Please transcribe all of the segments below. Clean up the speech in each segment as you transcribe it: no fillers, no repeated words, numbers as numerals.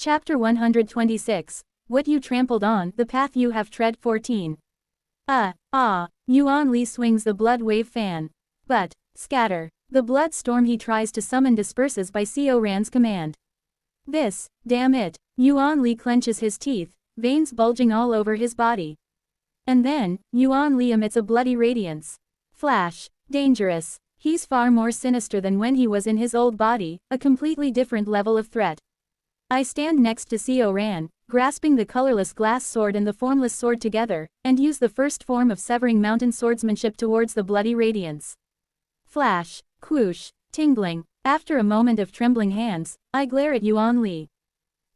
Chapter 126. What you trampled on, the path you have tread. 14. Yuan Li swings the blood wave fan. But, scatter. The blood storm he tries to summon disperses by Xiao Ran's command. This, damn it. Yuan Li clenches his teeth, veins bulging all over his body. And then, Yuan Li emits a bloody radiance. Flash. Dangerous. He's far more sinister than when he was in his old body, a completely different level of threat. I stand next to Xiao Ran, grasping the colorless glass sword and the formless sword together, and use the first form of severing mountain swordsmanship towards the bloody radiance. Flash. Whoosh. Tingling. After a moment of trembling hands, I glare at Yuan Li.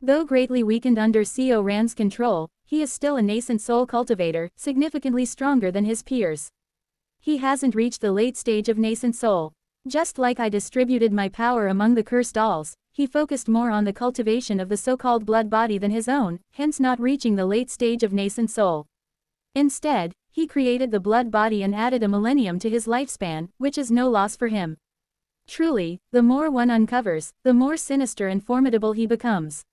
Though greatly weakened under Xiao Ran's control, he is still a nascent soul cultivator, significantly stronger than his peers. He hasn't reached the late stage of nascent soul. Just like I distributed my power among the cursed dolls, he focused more on the cultivation of the so-called blood body than his own, hence not reaching the late stage of nascent soul. Instead, he created the blood body and added a millennium to his lifespan, which is no loss for him. Truly, the more one uncovers, the more sinister and formidable he becomes.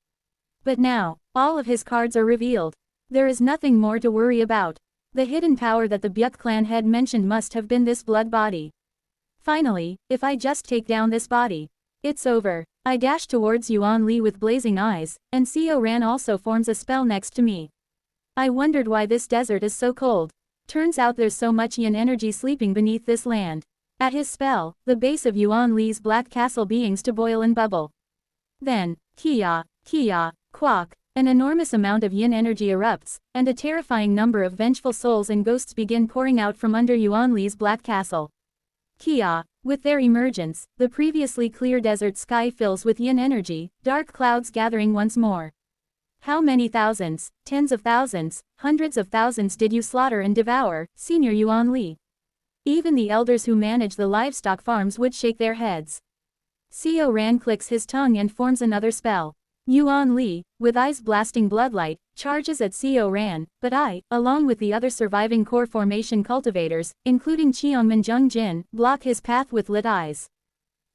But now, all of his cards are revealed. There is nothing more to worry about. The hidden power that the Byuk clan head mentioned must have been this blood body. Finally, if I just take down this body, it's over. I dash towards Yuan Li with blazing eyes, and Xiao Ran also forms a spell next to me. I wondered why this desert is so cold. Turns out there's so much yin energy sleeping beneath this land. At his spell, the base of Yuan Li's black castle beings to boil and bubble. Then, kia, quack. An enormous amount of yin energy erupts, and a terrifying number of vengeful souls and ghosts begin pouring out from under Yuan Li's black castle. Kia. With their emergence, the previously clear desert sky fills with yin energy, dark clouds gathering once more. How many thousands, tens of thousands, hundreds of thousands did you slaughter and devour, Senior Yuan Li? Even the elders who manage the livestock farms would shake their heads. Xiao Ran clicks his tongue and forms another spell. Yuan Li, with eyes blasting bloodlight, charges at Xiao Ran, but I, along with the other surviving core formation cultivators, including Qianmen Jin, block his path with lit eyes.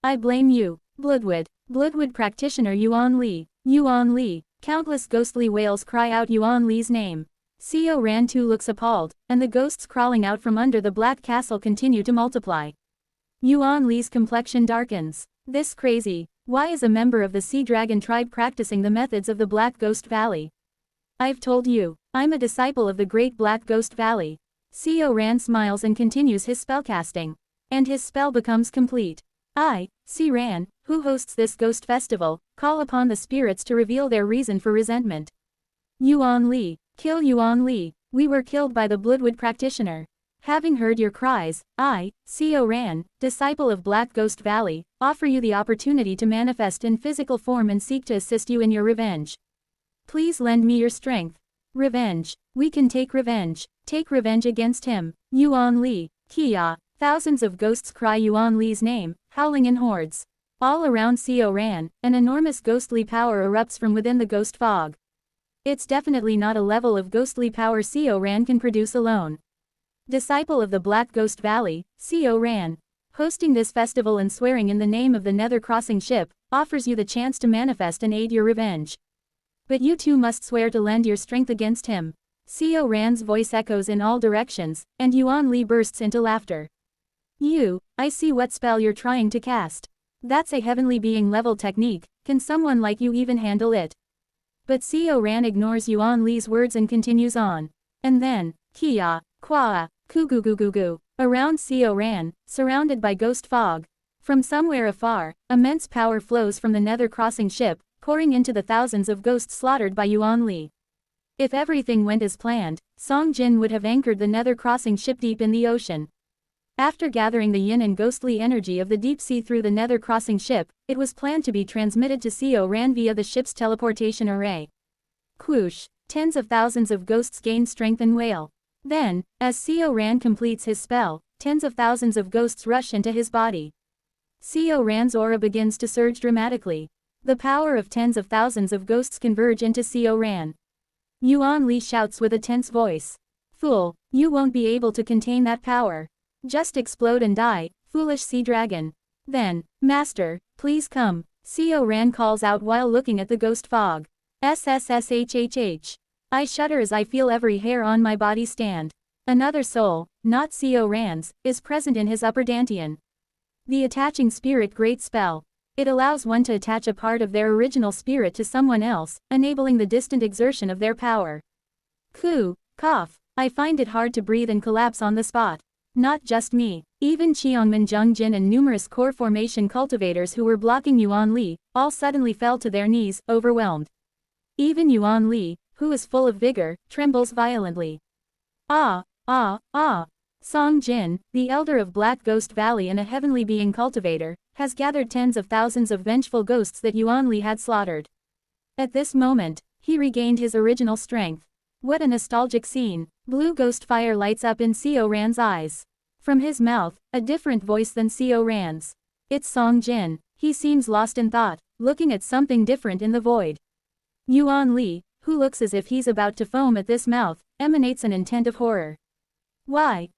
I blame you, Bloodwood practitioner Yuan Li. Countless ghostly wails cry out Yuan Li's name. Xiao Ran too looks appalled, and the ghosts crawling out from under the black castle continue to multiply. Yuan Li's complexion darkens. This crazy. Why is a member of the Sea Dragon tribe practicing the methods of the Black Ghost Valley? I've told you, I'm a disciple of the Great Black Ghost Valley. Xiao Ran smiles and continues his spellcasting. And his spell becomes complete. I, Xi Ran, who hosts this ghost festival, call upon the spirits to reveal their reason for resentment. Yuan Li, kill Yuan Li. We were killed by the Bloodwood practitioner. Having heard your cries, I, Xiao Ran, disciple of Black Ghost Valley, offer you the opportunity to manifest in physical form and seek to assist you in your revenge. Please lend me your strength. Revenge. We can take revenge. Take revenge against him. Yuan Li, kia. Thousands of ghosts cry Yuan Li's name, howling in hordes. All around Xiao Ran, an enormous ghostly power erupts from within the ghost fog. It's definitely not a level of ghostly power Xiao Ran can produce alone. Disciple of the Black Ghost Valley, Xiao Ran. Hosting this festival and swearing in the name of the Nether Crossing ship, offers you the chance to manifest and aid your revenge. But you too must swear to lend your strength against him. Xiao Ran's voice echoes in all directions, and Yuan Li bursts into laughter. I see what spell you're trying to cast. That's a heavenly being level technique, can someone like you even handle it? But Xiao Ran ignores Yuan Li's words and continues on. And then, kia, qua, kugugugugu. Around Xiao Ran, surrounded by ghost fog. From somewhere afar, immense power flows from the Nether Crossing ship, pouring into the thousands of ghosts slaughtered by Yuan Li. If everything went as planned, Song Jin would have anchored the Nether Crossing ship deep in the ocean. After gathering the yin and ghostly energy of the deep sea through the Nether Crossing ship, it was planned to be transmitted to Xiao Ran via the ship's teleportation array. Whoosh, tens of thousands of ghosts gain strength and wail. Then, as Xiao Ran completes his spell, tens of thousands of ghosts rush into his body. Xiao Ran's aura begins to surge dramatically. The power of tens of thousands of ghosts converge into Xiao Ran. Yuan Li shouts with a tense voice. Fool, you won't be able to contain that power. Just explode and die, foolish sea dragon. Then, Master, please come, Xiao Ran calls out while looking at the ghost fog. SSSHHH. I shudder as I feel every hair on my body stand. Another soul, not Co Ran's, is present in his upper dantian. The attaching spirit great spell. It allows one to attach a part of their original spirit to someone else, enabling the distant exertion of their power. Cough. I find it hard to breathe and collapse on the spot. Not just me. Even Cheongmin Jungjin and numerous core formation cultivators who were blocking Yuan Li, all suddenly fell to their knees, overwhelmed. Even Yuan Li, who is full of vigor, trembles violently. Ah! Song Jin, the elder of Black Ghost Valley and a heavenly being cultivator, has gathered tens of thousands of vengeful ghosts that Yuan Li had slaughtered. At this moment, he regained his original strength. What a nostalgic scene. Blue ghost fire lights up in Co Ran's eyes. From his mouth, a different voice than Co Ran's. It's Song Jin. He seems lost in thought, looking at something different in the void. Yuan Li, who looks as if he's about to foam at this mouth, emanates an intent of horror. Why,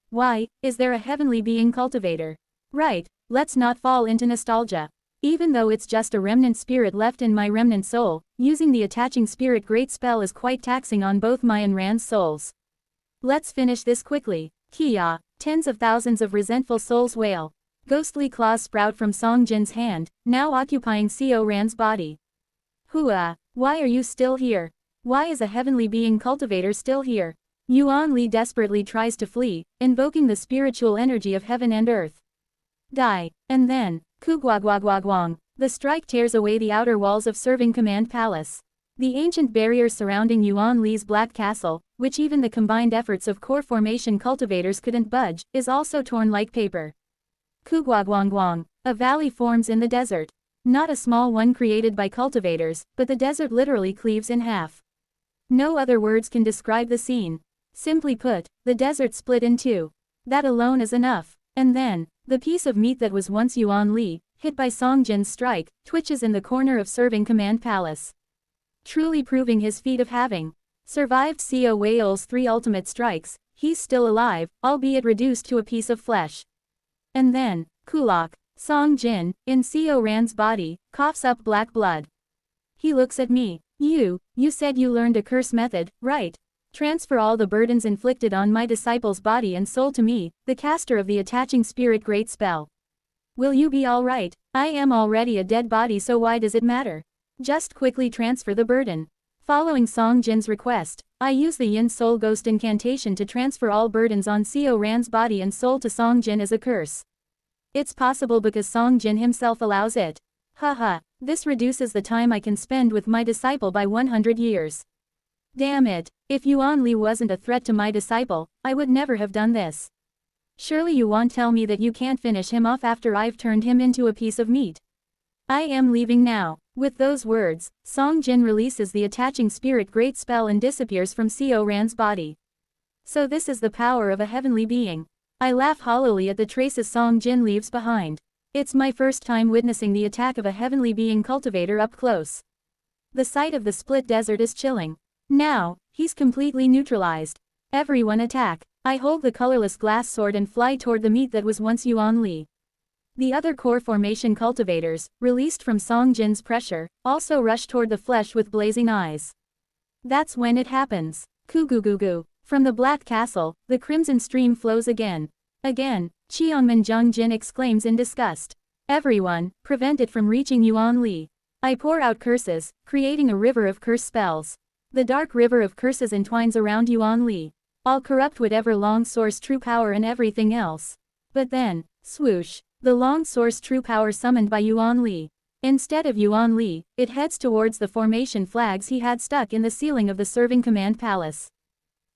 is there a heavenly being cultivator? Right, let's not fall into nostalgia. Even though it's just a remnant spirit left in my remnant soul, using the attaching spirit great spell is quite taxing on both my and Ran's souls. Let's finish this quickly. Kia, tens of thousands of resentful souls wail. Ghostly claws sprout from Song Jin's hand, now occupying Co Ran's body. Hua, why are you still here? Why is a heavenly being cultivator still here? Yuan Li desperately tries to flee, invoking the spiritual energy of heaven and earth. Die. And then, Kugwagwagwagwang, the strike tears away the outer walls of Serving Command Palace. The ancient barrier surrounding Yuan Li's Black Castle, which even the combined efforts of core formation cultivators couldn't budge, is also torn like paper. Kugwagwangwang, a valley forms in the desert. Not a small one created by cultivators, but the desert literally cleaves in half. No other words can describe the scene. Simply put, the desert split in two. That alone is enough. And then, the piece of meat that was once Yuan Li, hit by Song Jin's strike, twitches in the corner of Serving Command Palace. Truly proving his feat of having survived Co Waiol's 3 ultimate strikes, he's still alive, albeit reduced to a piece of flesh. And then, Kulak, Song Jin, in Co Ran's body, coughs up black blood. He looks at me. You said you learned a curse method, right? Transfer all the burdens inflicted on my disciple's body and soul to me, the caster of the attaching spirit great spell. Will you be alright? I am already a dead body, so why does it matter? Just quickly transfer the burden. Following Song Jin's request, I use the Yin Soul Ghost incantation to transfer all burdens on Co Ran's body and soul to Song Jin as a curse. It's possible because Song Jin himself allows it. Haha, this reduces the time I can spend with my disciple by 100 years. Damn it, if Yuan Li wasn't a threat to my disciple, I would never have done this. Surely you won't tell me that you can't finish him off after I've turned him into a piece of meat. I am leaving now. With those words, Song Jin releases the attaching spirit great spell and disappears from Co Ran's body. So this is the power of a heavenly being. I laugh hollowly at the traces Song Jin leaves behind. It's my first time witnessing the attack of a heavenly being cultivator up close. The sight of the split desert is chilling. Now, he's completely neutralized. Everyone attack. I hold the colorless glass sword and fly toward the meat that was once Yuan Li. The other core formation cultivators, released from Song Jin's pressure, also rush toward the flesh with blazing eyes. That's when it happens. Kugugugu. From the Black Castle, the crimson stream flows again. Again, Cheongmin Jungjin exclaims in disgust. Everyone, prevent it from reaching Yuan Li. I pour out curses, creating a river of curse spells. The dark river of curses entwines around Yuan Li. I'll corrupt whatever long source true power and everything else. But then, swoosh, the long source true power summoned by Yuan Li. Instead of Yuan Li, it heads towards the formation flags he had stuck in the ceiling of the Serving Command Palace.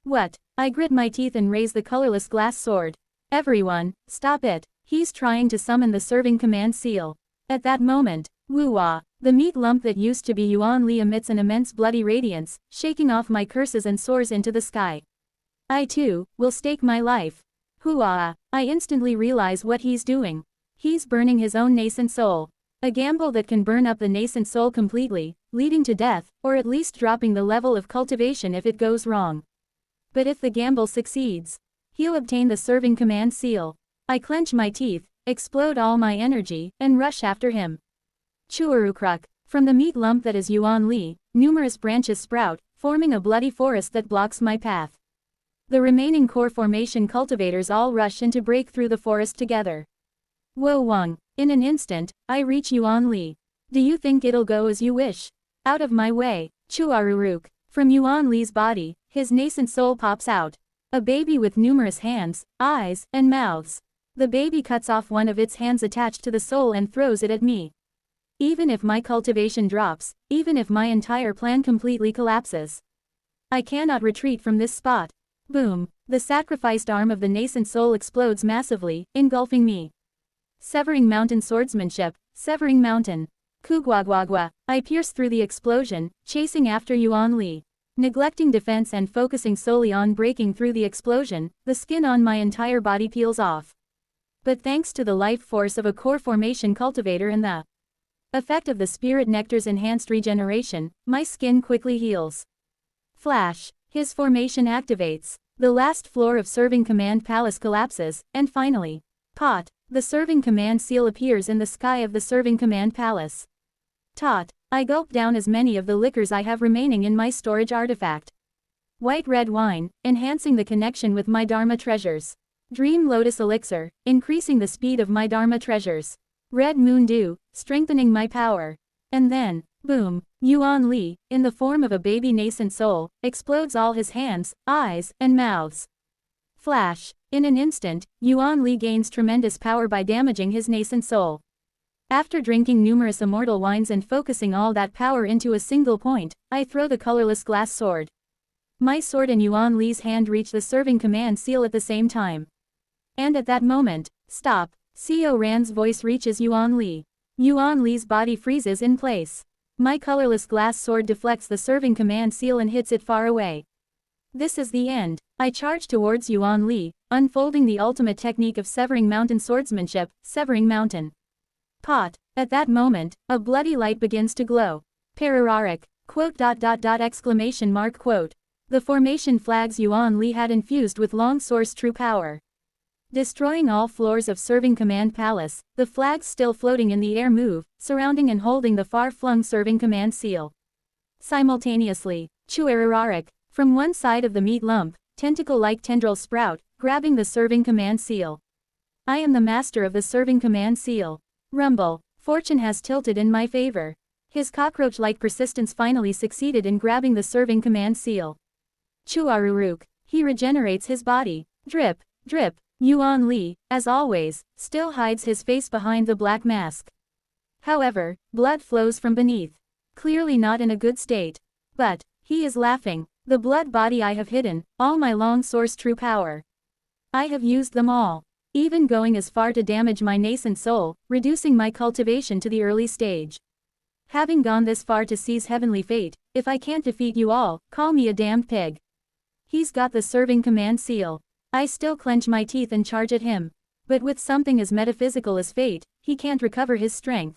What? I grit my teeth and raise the colorless glass sword. Everyone, stop it. He's trying to summon the Serving Command seal. At that moment, woo-wah, the meat lump that used to be Yuan Li emits an immense bloody radiance, shaking off my curses and soars into the sky. I too, will stake my life. Hoo-ah, I instantly realize what he's doing. He's burning his own nascent soul. A gamble that can burn up the nascent soul completely, leading to death, or at least dropping the level of cultivation if it goes wrong. But if the gamble succeeds, he'll obtain the Serving Command seal. I clench my teeth, explode all my energy, and rush after him. Chuarukruk. From the meat lump that is Yuan Li, numerous branches sprout, forming a bloody forest that blocks my path. The remaining core formation cultivators all rush in to break through the forest together. Wo Wang. In an instant, I reach Yuan Li. Do you think it'll go as you wish? Out of my way, Chuaruruk. From Yuan Li's body, his nascent soul pops out. A baby with numerous hands, eyes, and mouths. The baby cuts off one of its hands attached to the soul and throws it at me. Even if my cultivation drops, even if my entire plan completely collapses, I cannot retreat from this spot. Boom! The sacrificed arm of the nascent soul explodes massively, engulfing me. Severing mountain swordsmanship, severing mountain. Kugwagwagwa. I pierce through the explosion, chasing after Yuan Li. Neglecting defense and focusing solely on breaking through the explosion, the skin on my entire body peels off. But thanks to the life force of a core formation cultivator and the effect of the spirit nectar's enhanced regeneration, my skin quickly heals. Flash. His formation activates. The last floor of Serving Command Palace collapses, and finally, pot. The Serving Command seal appears in the sky of the Serving Command Palace. Tot. I gulp down as many of the liquors I have remaining in my storage artifact. White red wine, enhancing the connection with my Dharma treasures. Dream Lotus Elixir, increasing the speed of my Dharma treasures. Red Moon Dew, strengthening my power. And then, boom, Yuan Li, in the form of a baby nascent soul, explodes all his hands, eyes, and mouths. Flash. In an instant, Yuan Li gains tremendous power by damaging his nascent soul. After drinking numerous immortal wines and focusing all that power into a single point, I throw the colorless glass sword. My sword and Yuan Li's hand reach the Serving Command seal at the same time. And at that moment, stop, Co Ran's voice reaches Yuan Li. Yuan Li's body freezes in place. My colorless glass sword deflects the Serving Command seal and hits it far away. This is the end. I charge towards Yuan Li, unfolding the ultimate technique of severing mountain swordsmanship, severing mountain. Pot. At that moment, a bloody light begins to glow. Parararic. Quote. Exclamation mark quote. The formation flags Yuan Li had infused with long source true power. Destroying all floors of Serving Command Palace, the flags still floating in the air move, surrounding and holding the far-flung Serving Command seal. Simultaneously, Chuaruraric. From one side of the meat lump, tentacle-like tendrils sprout, grabbing the Serving Command seal. I am the master of the Serving Command seal. Rumble. Fortune has tilted in my favor. His cockroach-like persistence finally succeeded in grabbing the Serving Command seal. Chuaruruk. He regenerates his body. Drip, drip. Yuan Li, as always, still hides his face behind the black mask. However, blood flows from beneath. Clearly not in a good state. But, he is laughing. The blood body I have hidden, all my long source true power. I have used them all. Even going as far to damage my nascent soul, reducing my cultivation to the early stage. Having gone this far to seize heavenly fate, if I can't defeat you all, call me a damned pig. He's got the Serving Command seal. I still clench my teeth and charge at him. But with something as metaphysical as fate, he can't recover his strength.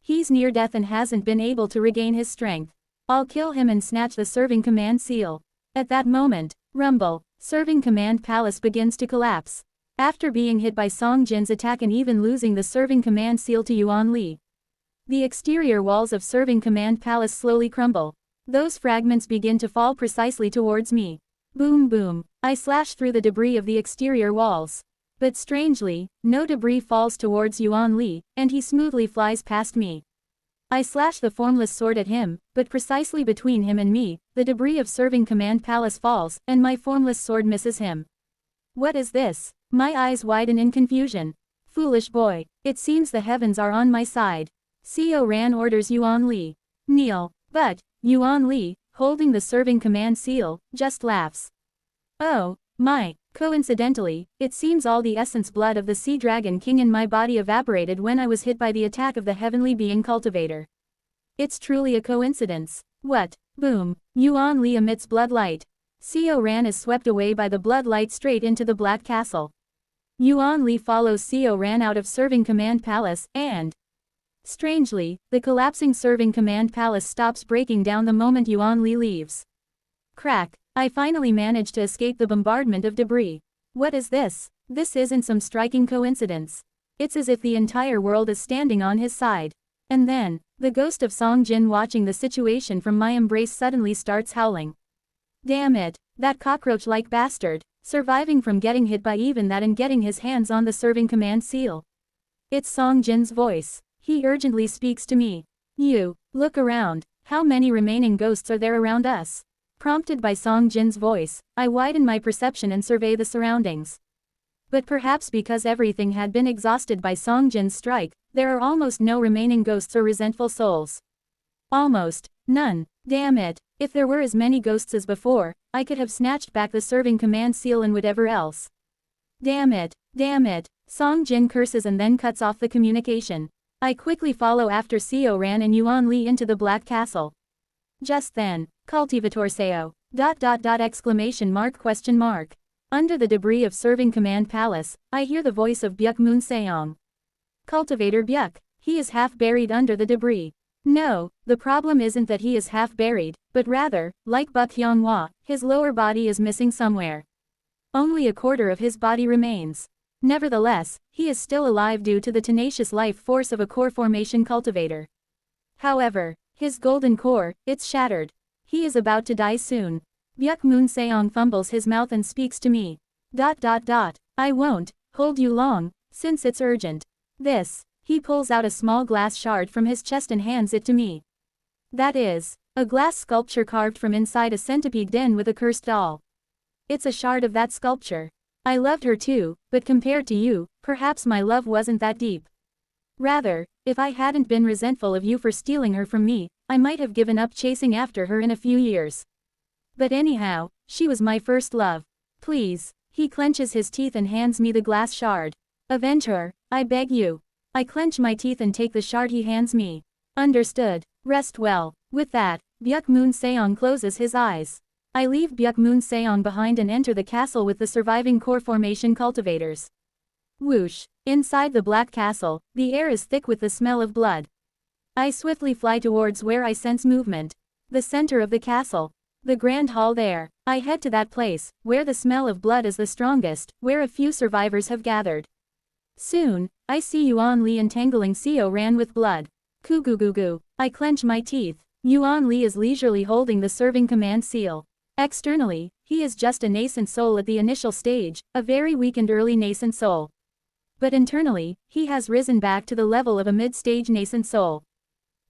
He's near death and hasn't been able to regain his strength. I'll kill him and snatch the Serving Command seal. At that moment, rumble, Serving Command Palace begins to collapse. After being hit by Song Jin's attack and even losing the Serving Command seal to Yuan Li, the exterior walls of Serving Command Palace slowly crumble. Those fragments begin to fall precisely towards me. Boom boom, I slash through the debris of the exterior walls. But strangely, no debris falls towards Yuan Li, and he smoothly flies past me. I slash the formless sword at him, but precisely between him and me, the debris of Serving Command Palace falls, and my formless sword misses him. What is this? My eyes widen in confusion. Foolish boy, it seems the heavens are on my side. Co Ran orders Yuan Li. Kneel. But, Yuan Li, holding the Serving Command seal, just laughs. Oh, my. Coincidentally, it seems all the essence blood of the Sea Dragon King in my body evaporated when I was hit by the attack of the Heavenly Being Cultivator. It's truly a coincidence. What? Boom. Yuan Li emits blood light. Co Ran is swept away by the blood light straight into the Black Castle. Yuan Li follows Co Ran out of Serving Command Palace, and strangely, the collapsing Serving Command Palace stops breaking down the moment Yuan Li leaves. Crack. I finally manage to escape the bombardment of debris. What is this? This isn't some striking coincidence. It's as if the entire world is standing on his side. And then, the ghost of Song Jin watching the situation from my embrace suddenly starts howling. Damn it, that cockroach-like bastard, surviving from getting hit by even that and getting his hands on the serving command seal. It's Song Jin's voice. He urgently speaks to me. You, look around, how many remaining ghosts are there around us? Prompted by Song Jin's voice, I widen my perception and survey the surroundings. But perhaps because everything had been exhausted by Song Jin's strike, there are almost no remaining ghosts or resentful souls. Almost none. Damn it, if there were as many ghosts as before, I could have snatched back the serving command seal and whatever else. Damn it, Song Jin curses and then cuts off the communication. I quickly follow after Seo Ran and Yuan Li into the Black Castle. Just then, cultivator Seo, .. question mark. Under the debris of serving command palace, I hear the voice of Byuk Moon Seong. Cultivator Byuk, he is half buried under the debris. No, the problem isn't that he is half buried, but rather, like Buk Hyunghwa, his lower body is missing somewhere. Only a quarter of his body remains. Nevertheless, he is still alive due to the tenacious life force of a core formation cultivator. However, his golden core, it's shattered. He is about to die soon. Byuk Moon Seong fumbles his mouth and speaks to me. I won't hold you long, since it's urgent. This. He pulls out a small glass shard from his chest and hands it to me. That is, a glass sculpture carved from inside a centipede den with a cursed doll. It's a shard of that sculpture. I loved her too, but compared to you, perhaps my love wasn't that deep. Rather, if I hadn't been resentful of you for stealing her from me, I might have given up chasing after her in a few years. But anyhow, she was my first love. Please. He clenches his teeth and hands me the glass shard. Avenge her, I beg you. I clench my teeth and take the shard he hands me. Understood. Rest well. With that, Byuk Moon Seong closes his eyes. I leave Byuk Moon Seong behind and enter the castle with the surviving core formation cultivators. Whoosh. Inside the Black Castle, the air is thick with the smell of blood. I swiftly fly towards where I sense movement. The center of the castle. The grand hall there. I head to that place, where the smell of blood is the strongest, where a few survivors have gathered. Soon, I see Yuan Li entangling Seo Ran with blood. Kugugugu. I clench my teeth. Yuan Li is leisurely holding the serving command seal. Externally, he is just a nascent soul at the initial stage, a very weak and early nascent soul. But internally, he has risen back to the level of a mid-stage nascent soul.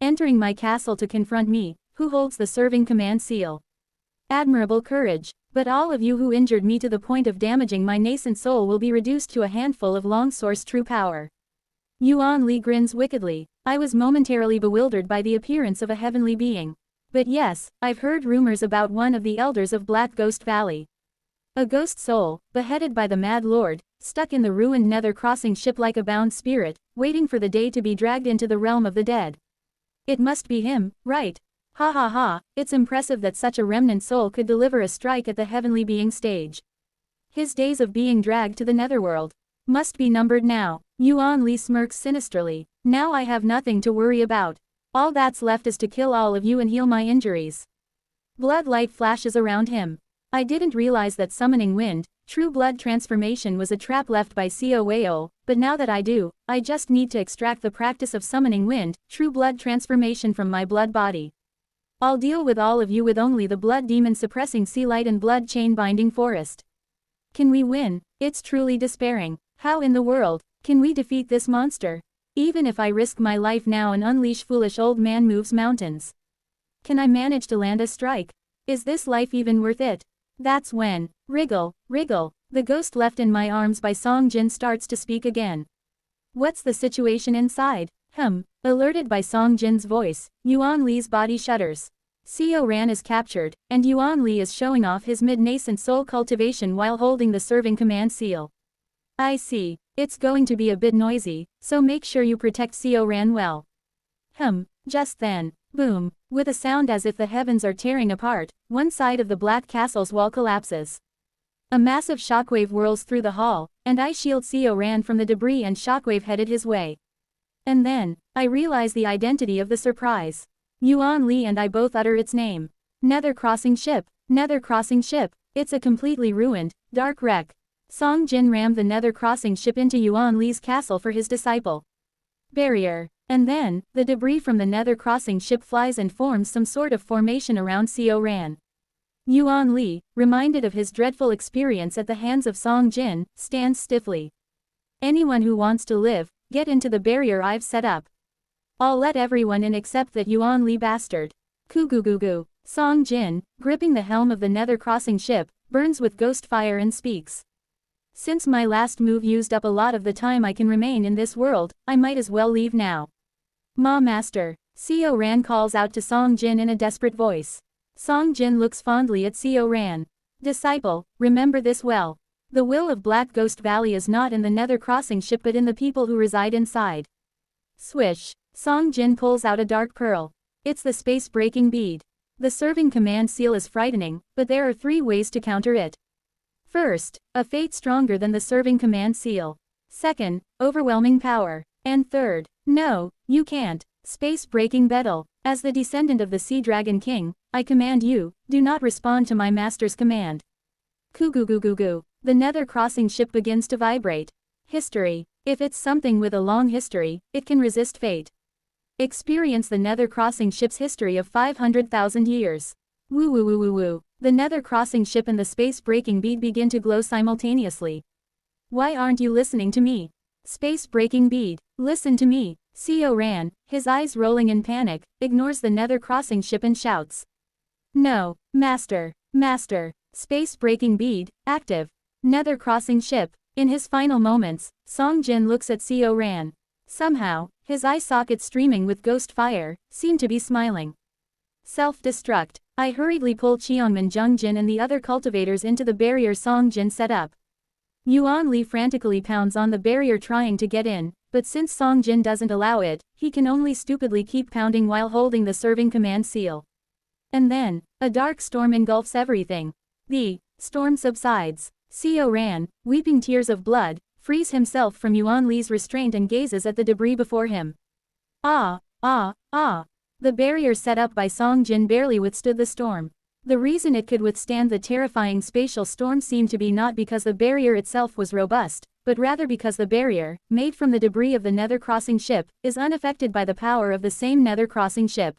Entering my castle to confront me, who holds the serving command seal. Admirable courage, but all of you who injured me to the point of damaging my nascent soul will be reduced to a handful of Longsource true power. Yuan Li grins wickedly. I was momentarily bewildered by the appearance of a heavenly being. But yes, I've heard rumors about one of the elders of Black Ghost Valley. A ghost soul, beheaded by the Mad Lord, stuck in the ruined Nether crossing ship like a bound spirit, waiting for the day to be dragged into the realm of the dead. It must be him, right? Ha ha ha, it's impressive that such a remnant soul could deliver a strike at the heavenly being stage. His days of being dragged to the netherworld must be numbered now. Yuan Li smirks sinisterly. Now I have nothing to worry about. All that's left is to kill all of you and heal my injuries. Blood light flashes around him. I didn't realize that summoning wind, true blood transformation was a trap left by Seo Weo, but now that I do, I just need to extract the practice of summoning wind, true blood transformation from my blood body. I'll deal with all of you with only the blood demon suppressing sea light and blood chain binding forest. Can we win? It's truly despairing. How in the world can we defeat this monster? Even if I risk my life now and unleash foolish old man moves mountains. Can I manage to land a strike? Is this life even worth it? That's when, wriggle, the ghost left in my arms by Song Jin starts to speak again. What's the situation inside? Alerted by Song Jin's voice, Yuan Li's body shudders. Seo Ran is captured, and Yuan Li is showing off his mid-nascent soul cultivation while holding the serving command seal. I see. It's going to be a bit noisy, so make sure you protect Seo Ran well. Just then, boom, with a sound as if the heavens are tearing apart, one side of the Black Castle's wall collapses. A massive shockwave whirls through the hall, and I shield Seo Ran from the debris and shockwave headed his way. And then, I realize the identity of the surprise. Yuan Li and I both utter its name. Nether crossing ship. It's a completely ruined, dark wreck. Song Jin rammed the Nether crossing ship into Yuan Li's castle for his disciple. Barrier. And then, the debris from the nether crossing ship flies and forms some sort of formation around Seo Ran. Yuan Li, reminded of his dreadful experience at the hands of Song Jin, stands stiffly. Anyone who wants to live, get into the barrier I've set up. I'll let everyone in except that Yuan Li bastard. Kugugugu. Song Jin, gripping the helm of the nether crossing ship, burns with ghost fire and speaks. Since my last move used up a lot of the time I can remain in this world, I might as well leave now. Ma master. Seo Ran calls out to Song Jin in a desperate voice. Song Jin looks fondly at Seo Ran. Disciple, remember this well. The will of Black Ghost Valley is not in the nether crossing ship but in the people who reside inside. Swish. Song Jin pulls out a dark pearl. It's the space-breaking bead. The serving command seal is frightening, but there are 3 ways to counter it. First, a fate stronger than the serving command seal. Second, overwhelming power. And third, no, you can't. Space-breaking beetle. As the descendant of the Sea Dragon King, I command you, do not respond to my master's command. Kugugugugu. The nether crossing ship begins to vibrate. History. If it's something with a long history, it can resist fate. Experience the nether crossing ship's history of 500,000 years. Woo woo woo woo woo. The nether crossing ship and the space-breaking bead begin to glow simultaneously. Why aren't you listening to me? Space-breaking bead, listen to me. Seo Ran, his eyes rolling in panic, ignores the nether crossing ship and shouts. No, master, master. Space-breaking bead, active. Nether crossing ship. In his final moments, Song Jin looks at Seo Ran. Somehow, his eye sockets streaming with ghost fire, seem to be smiling. Self-destruct. I hurriedly pull Cheongman Jungjin and the other cultivators into the barrier Song Jin set up. Yuan Li frantically pounds on the barrier trying to get in, but since Song Jin doesn't allow it, he can only stupidly keep pounding while holding the serving command seal. And then, a dark storm engulfs everything. The storm subsides. Seo Ran, weeping tears of blood, frees himself from Yuan Li's restraint and gazes at the debris before him. Ah, ah, ah. The barrier set up by Song Jin barely withstood the storm. The reason it could withstand the terrifying spatial storm seemed to be not because the barrier itself was robust, but rather because the barrier, made from the debris of the nether crossing ship, is unaffected by the power of the same nether crossing ship.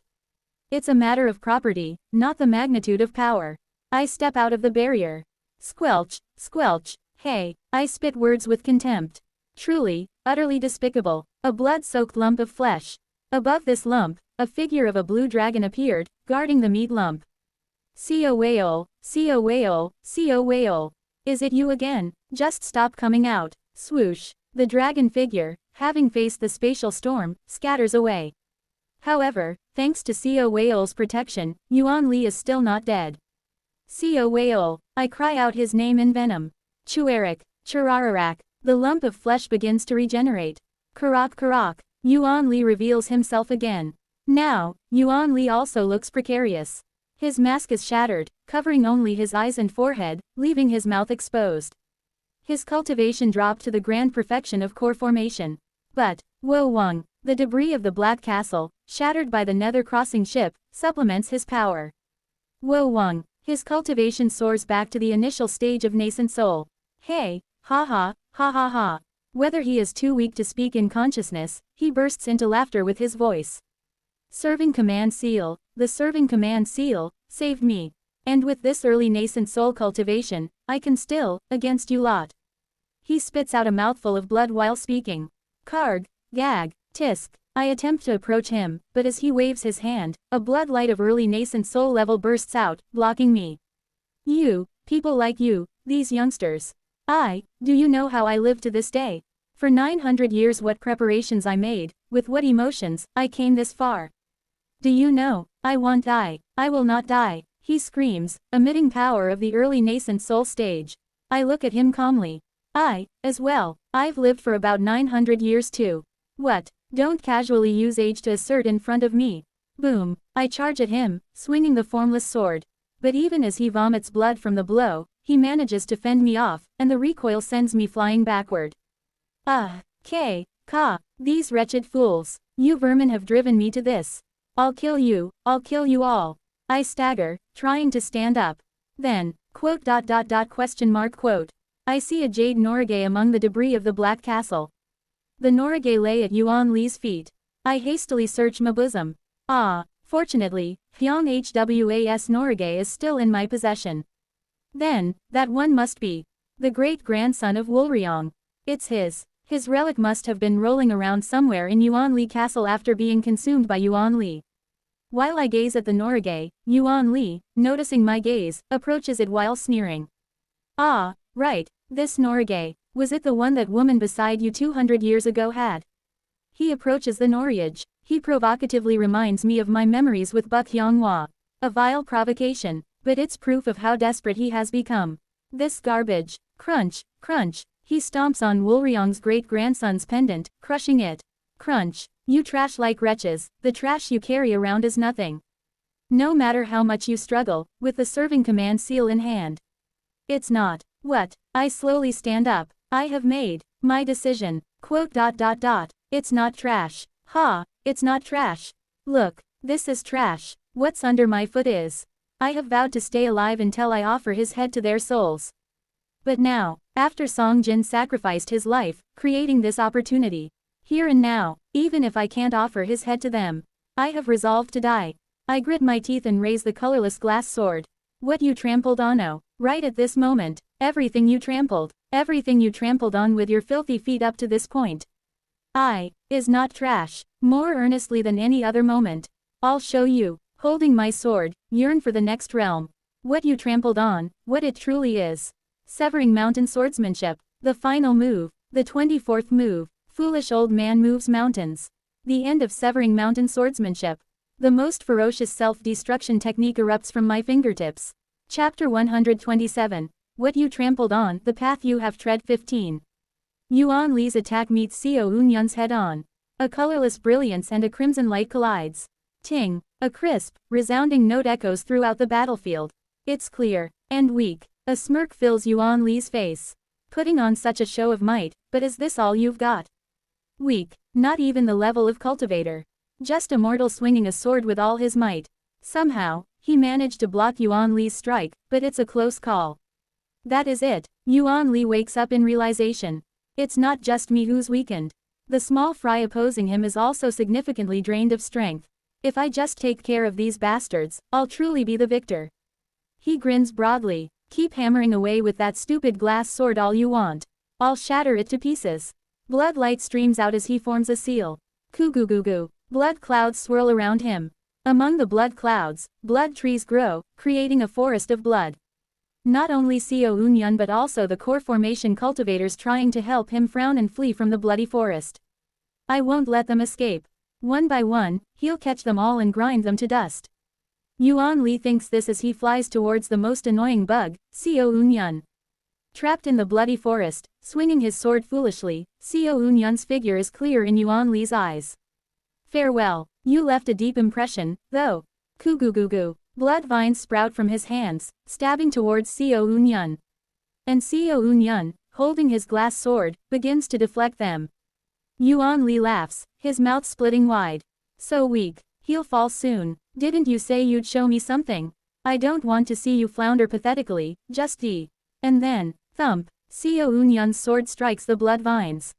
It's a matter of property, not the magnitude of power. I step out of the barrier. Squelch, squelch, hey, I spit words with contempt. Truly, utterly despicable, a blood-soaked lump of flesh. Above this lump, a figure of a blue dragon appeared, guarding the meat lump. Seo Whale, Seo Whale, Seo Whale. Is it you again? Just stop coming out. Swoosh. The dragon figure, having faced the spatial storm, scatters away. However, thanks to Seo Whale's protection, Yuan Li is still not dead. Seo Whale. I cry out his name in venom. Chuarak, Churararak. The lump of flesh begins to regenerate. Karak karak. Yuan Li reveals himself again. Now, Yuan Li also looks precarious. His mask is shattered, covering only his eyes and forehead, leaving his mouth exposed. His cultivation dropped to the grand perfection of core formation. But, Wo Wang, the debris of the Black Castle, shattered by the nether crossing ship, supplements his power. Wo Wang, his cultivation soars back to the initial stage of nascent soul. Hey, ha ha, ha ha ha. Whether he is too weak to speak in consciousness, he bursts into laughter with his voice. Serving command seal, the serving command seal, saved me. And with this early nascent soul cultivation, I can still, against you lot. He spits out a mouthful of blood while speaking. Karg, gag, tisk. I attempt to approach him, but as he waves his hand, a blood light of early nascent soul level bursts out, blocking me. You, people like you, these youngsters. Do you know how I live to this day? For 900 years what preparations I made, with what emotions, I came this far. Do you know, I won't die, I will not die, he screams, emitting power of the early nascent soul stage. I look at him calmly. As well, I've lived for about 900 years too. What? Don't casually use age to assert in front of me. Boom, I charge at him, swinging the formless sword. But even as he vomits blood from the blow, he manages to fend me off, and the recoil sends me flying backward. These wretched fools. You vermin have driven me to this. I'll kill you all. I stagger, trying to stand up. Then, quote. I see a jade Norige among the debris of the Black Castle. The Norige lay at Yuan Li's feet. I hastily search my bosom. Ah, fortunately, Hyang Hwas Norige is still in my possession. Then, that one must be the great-grandson of Wulryong. It's his. His relic must have been rolling around somewhere in Yuanli Castle after being consumed by Yuanli. While I gaze at the Norige, Yuanli, noticing my gaze, approaches it while sneering. Ah, right, this Norige, was it the one that woman beside you 200 years ago had? He approaches the Norige. He provocatively reminds me of my memories with Buk Hyonghwa. A vile provocation, but it's proof of how desperate he has become. This garbage. Crunch, crunch. He stomps on Wulryong's great-grandson's pendant, crushing it. Crunch. You trash-like wretches, the trash you carry around is nothing. No matter how much you struggle, with the serving command seal in hand. It's not. What? I slowly stand up. I have made my decision. Quote. It's not trash. Ha, it's not trash. Look, this is trash. What's under my foot is. I have vowed to stay alive until I offer his head to their souls. But now, after Song Jin sacrificed his life, creating this opportunity. Here and now, even if I can't offer his head to them, I have resolved to die. I grit my teeth and raise the colorless glass sword. What you trampled on, oh, right at this moment, everything you trampled on with your filthy feet up to this point. Is not trash. More earnestly than any other moment. I'll show you, holding my sword, yearn for the next realm. What you trampled on, what it truly is. Severing mountain swordsmanship. The final move, the 24th move. Foolish old man moves mountains. The end of severing mountain swordsmanship. The most ferocious self-destruction technique erupts from my fingertips. Chapter 127. What you trampled on, the path you have tread. 15. Yuan Li's attack meets Xiao Unyun's head-on. A colorless brilliance and a crimson light collides. Ting, a crisp, resounding note echoes throughout the battlefield. It's clear, and weak. A smirk fills Yuan Li's face. Putting on such a show of might, but is this all you've got? Weak, not even the level of cultivator. Just a mortal swinging a sword with all his might. Somehow, he managed to block Yuan Li's strike, but it's a close call. That is it. Yuan Li wakes up in realization. It's not just me who's weakened. The small fry opposing him is also significantly drained of strength. If I just take care of these bastards, I'll truly be the victor. He grins broadly. Keep hammering away with that stupid glass sword all you want. I'll shatter it to pieces. Blood light streams out as he forms a seal. Coo-goo-goo-goo. Blood clouds swirl around him. Among the blood clouds, blood trees grow, creating a forest of blood. Not only Xiao Unyun but also the core formation cultivators trying to help him frown and flee from the bloody forest. I won't let them escape. One by one, he'll catch them all and grind them to dust. Yuan Li thinks this as he flies towards the most annoying bug, Xiao Unyun. Trapped in the bloody forest, swinging his sword foolishly, Xiao Unyun's figure is clear in Yuan Li's eyes. Farewell. You left a deep impression, though. Coo-goo-goo-goo. Blood vines sprout from his hands, stabbing towards Xiao Unyun. And Xiao Unyun, holding his glass sword, begins to deflect them. Yuan Li laughs, his mouth splitting wide. So weak. He'll fall soon. Didn't you say you'd show me something? I don't want to see you flounder pathetically, just And then, thump, Xiao Unyun's sword strikes the blood vines.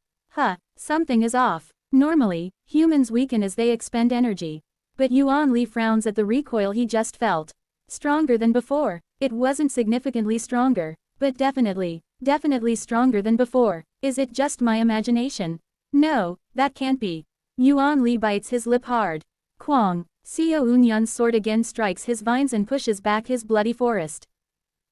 Something is off. Normally, humans weaken as they expend energy. But Yuan Li frowns at the recoil he just felt. Stronger than before. It wasn't significantly stronger, but definitely stronger than before. Is it just my imagination? No, that can't be. Yuan Li bites his lip hard. Quang, Xiao Unyun's sword again strikes his vines and pushes back his bloody forest.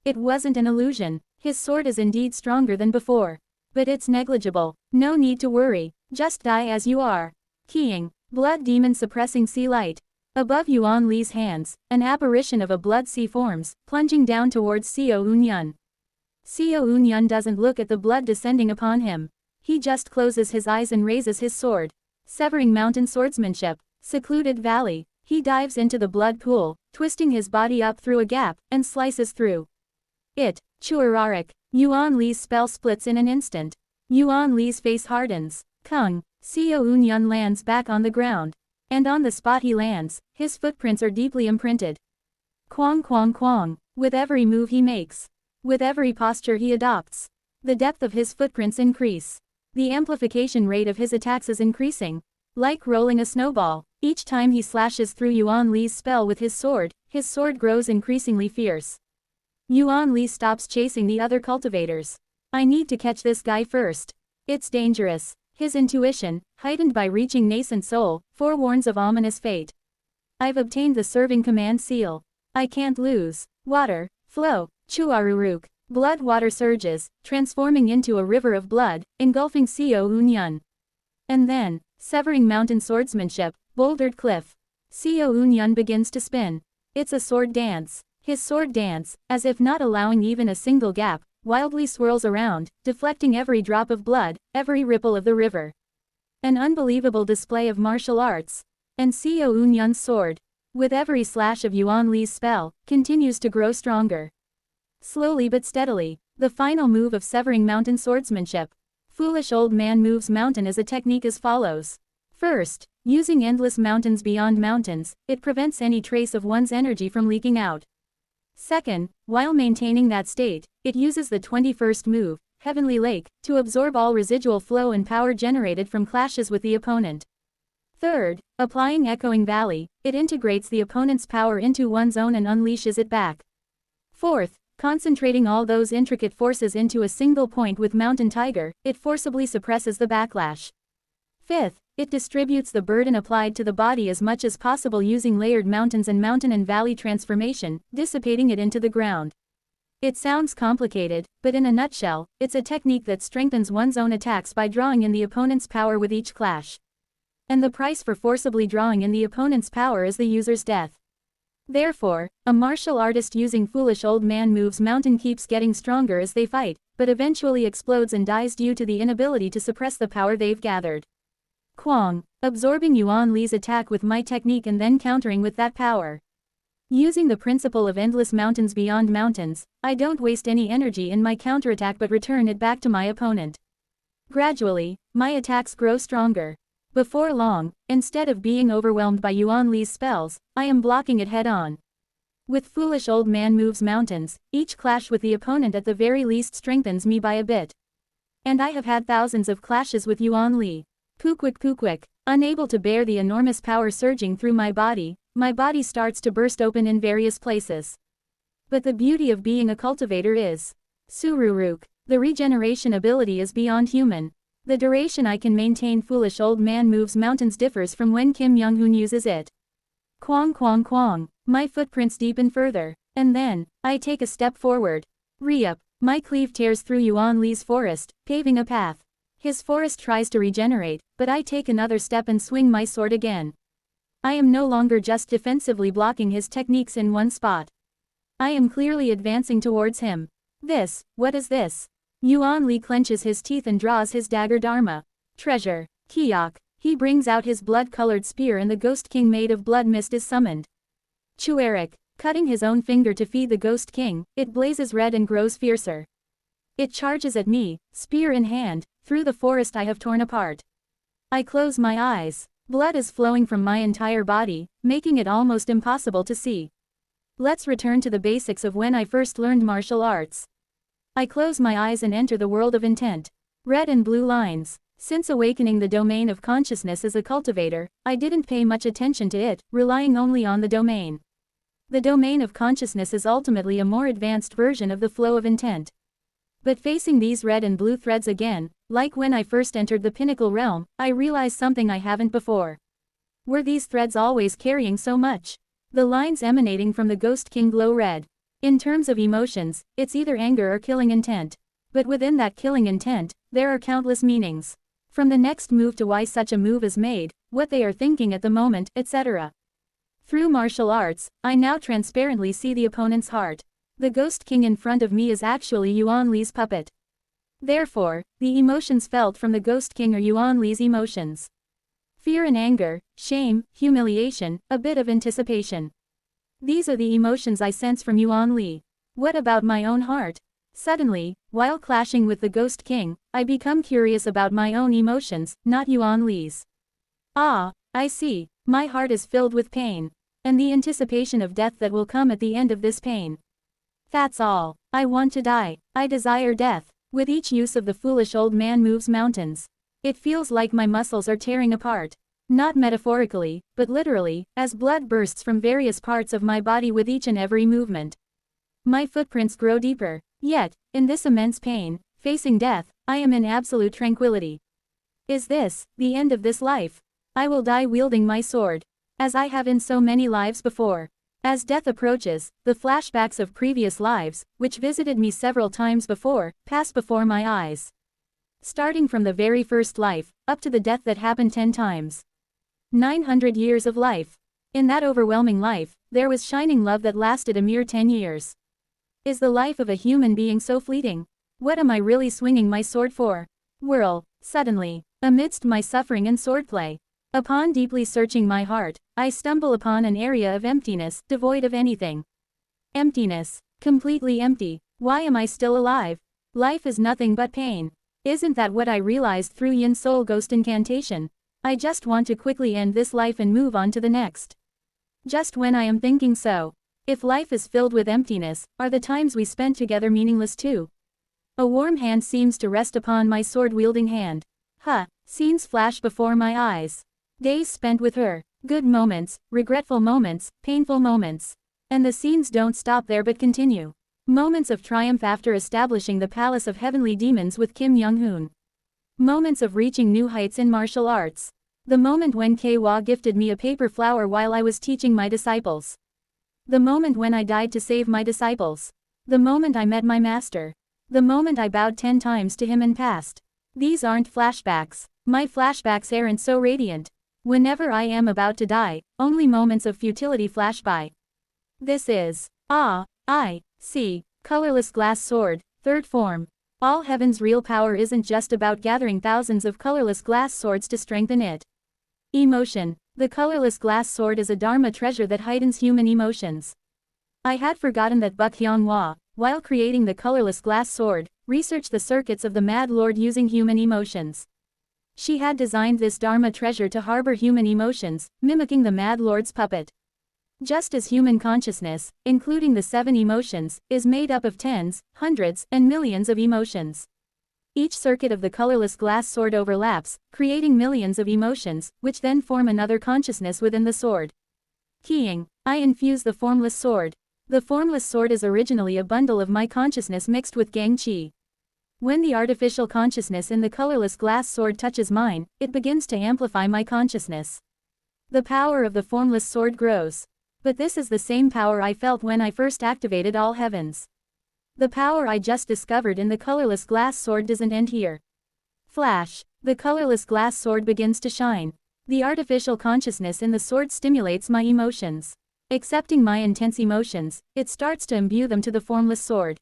It wasn't an illusion. His sword is indeed stronger than before. But it's negligible. No need to worry. Just die as you are. Keying. Blood demon suppressing sea light. Above Yuan Li's hands, an apparition of a blood sea forms, plunging down towards Xiao Unyun. Xiao Unyun doesn't look at the blood descending upon him. He just closes his eyes and raises his sword. Severing mountain swordsmanship. Secluded valley. He dives into the blood pool, twisting his body up through a gap, and slices through it. Chuararik. Yuan Li's spell splits in an instant. Yuan Li's face hardens. Kung. Xiao Unyun lands back on the ground. And on the spot he lands, his footprints are deeply imprinted. Quang quang quang. With every move he makes. With every posture he adopts. The depth of his footprints increase. The amplification rate of his attacks is increasing. Like rolling a snowball, each time he slashes through Yuan Li's spell with his sword grows increasingly fierce. Yuan Li stops chasing the other cultivators. I need to catch this guy first. It's dangerous. His intuition, heightened by reaching nascent soul, forewarns of ominous fate. I've obtained the serving command seal. I can't lose. Water, flow, Chuaruruk. Blood water surges, transforming into a river of blood, engulfing Xiao Unyun. And then, severing mountain swordsmanship, bouldered cliff. Xiao Unyun begins to spin. It's a sword dance. His sword dance, as if not allowing even a single gap, wildly swirls around, deflecting every drop of blood, every ripple of the river. An unbelievable display of martial arts. And Xiao Unyun's sword, with every slash of Yuan Li's spell, continues to grow stronger. Slowly but steadily, the final move of severing mountain swordsmanship. Foolish old man moves mountain as a technique as follows. First, using endless mountains beyond mountains, it prevents any trace of one's energy from leaking out. Second, while maintaining that state, it uses the 21st move, Heavenly Lake, to absorb all residual flow and power generated from clashes with the opponent. Third, applying Echoing Valley, it integrates the opponent's power into one's own and unleashes it back. Fourth, concentrating all those intricate forces into a single point with Mountain Tiger, it forcibly suppresses the backlash. Fifth, it distributes the burden applied to the body as much as possible using layered mountains and mountain and valley transformation, dissipating it into the ground. It sounds complicated, but in a nutshell, it's a technique that strengthens one's own attacks by drawing in the opponent's power with each clash. And the price for forcibly drawing in the opponent's power is the user's death. Therefore, a martial artist using foolish old man moves mountain keeps getting stronger as they fight, but eventually explodes and dies due to the inability to suppress the power they've gathered. Kwang, absorbing Yuan Li's attack with my technique and then countering with that power. Using the principle of endless mountains beyond mountains, I don't waste any energy in my counterattack but return it back to my opponent. Gradually, my attacks grow stronger. Before long, instead of being overwhelmed by Yuan Li's spells, I am blocking it head-on. With foolish old man moves mountains, each clash with the opponent at the very least strengthens me by a bit. And I have had thousands of clashes with Yuan Li. Pukwick. Unable to bear the enormous power surging through my body starts to burst open in various places. But the beauty of being a cultivator is Sururuk. The regeneration ability is beyond human. The duration I can maintain foolish old man moves mountains differs from when Kim Young-hoon uses it. Kwang. My footprints deepen further. And then, I take a step forward. Re-up. My cleave tears through Yuan Li's forest, paving a path. His forest tries to regenerate, but I take another step and swing my sword again. I am no longer just defensively blocking his techniques in one spot. I am clearly advancing towards him. What is this? Yuan Li clenches his teeth and draws his dagger Dharma. Treasure. Kiok. He brings out his blood-colored spear and the Ghost King made of blood mist is summoned. Chuerik. Cutting his own finger to feed the Ghost King, it blazes red and grows fiercer. It charges at me, spear in hand, through the forest I have torn apart. I close my eyes. Blood is flowing from my entire body, making it almost impossible to see. Let's return to the basics of when I first learned martial arts. I close my eyes and enter the world of intent. Red and blue lines. Since awakening the domain of consciousness as a cultivator, I didn't pay much attention to it, relying only on the domain. The domain of consciousness is ultimately a more advanced version of the flow of intent. But facing these red and blue threads again, like when I first entered the pinnacle realm, I realize something I haven't before. Were these threads always carrying so much? The lines emanating from the Ghost King glow red. In terms of emotions, it's either anger or killing intent. But within that killing intent, there are countless meanings. From the next move to why such a move is made, what they are thinking at the moment, etc. Through martial arts, I now transparently see the opponent's heart. The Ghost King in front of me is actually Yuan Li's puppet. Therefore, the emotions felt from the Ghost King are Yuan Li's emotions. Fear and anger, shame, humiliation, a bit of anticipation. These are the emotions I sense from Yuan Li. What about my own heart? Suddenly, while clashing with the Ghost King, I become curious about my own emotions, not Yuan Li's. Ah, I see. My heart is filled with pain. And the anticipation of death that will come at the end of this pain. That's all. I want to die. I desire death. With each use of the foolish old man moves mountains. It feels like my muscles are tearing apart. Not metaphorically, but literally, as blood bursts from various parts of my body with each and every movement. My footprints grow deeper. Yet, in this immense pain, facing death, I am in absolute tranquility. Is this the end of this life? I will die wielding my sword, as I have in so many lives before. As death approaches, the flashbacks of previous lives, which visited me several times before, pass before my eyes. Starting from the very first life, up to the death that happened 10 times. 900 years of life. In that overwhelming life, there was shining love that lasted a mere 10 years. Is the life of a human being so fleeting? What am I really swinging my sword for? Whirl, suddenly, amidst my suffering and swordplay. Upon deeply searching my heart, I stumble upon an area of emptiness, devoid of anything. Emptiness. Completely empty. Why am I still alive? Life is nothing but pain. Isn't that what I realized through Yin Soul Ghost incantation? I just want to quickly end this life and move on to the next. Just when I am thinking so. If life is filled with emptiness, are the times we spent together meaningless too? A warm hand seems to rest upon my sword-wielding hand. Scenes flash before my eyes. Days spent with her. Good moments, regretful moments, painful moments. And the scenes don't stop there but continue. Moments of triumph after establishing the palace of heavenly demons with Kim Young-hoon. Moments of reaching new heights in martial arts. The moment when Kwa gifted me a paper flower while I was teaching my disciples. The moment when I died to save my disciples. The moment I met my master. The moment I bowed 10 times to him and passed. These aren't flashbacks. My flashbacks aren't so radiant. Whenever I am about to die, only moments of futility flash by. This is, I see, colorless glass sword, third form. All heaven's real power isn't just about gathering thousands of colorless glass swords to strengthen it. Emotion. The colorless glass sword is a dharma treasure that heightens human emotions. I had forgotten that Buk Hyung-hwa, while creating the colorless glass sword, researched the circuits of the Mad Lord using human emotions. She had designed this dharma treasure to harbor human emotions, mimicking the Mad Lord's puppet. Just as human consciousness, including the 7 emotions, is made up of tens, hundreds, and millions of emotions. Each circuit of the colorless glass sword overlaps, creating millions of emotions, which then form another consciousness within the sword. Keying. I infuse the formless sword. The formless sword is originally a bundle of my consciousness mixed with Gang Chi. When the artificial consciousness in the colorless glass sword touches mine, it begins to amplify my consciousness. The power of the formless sword grows. But this is the same power I felt when I first activated all heavens. The power I just discovered in the colorless glass sword doesn't end here. Flash. The colorless glass sword begins to shine. The artificial consciousness in the sword stimulates my emotions. Accepting my intense emotions, it starts to imbue them to the formless sword.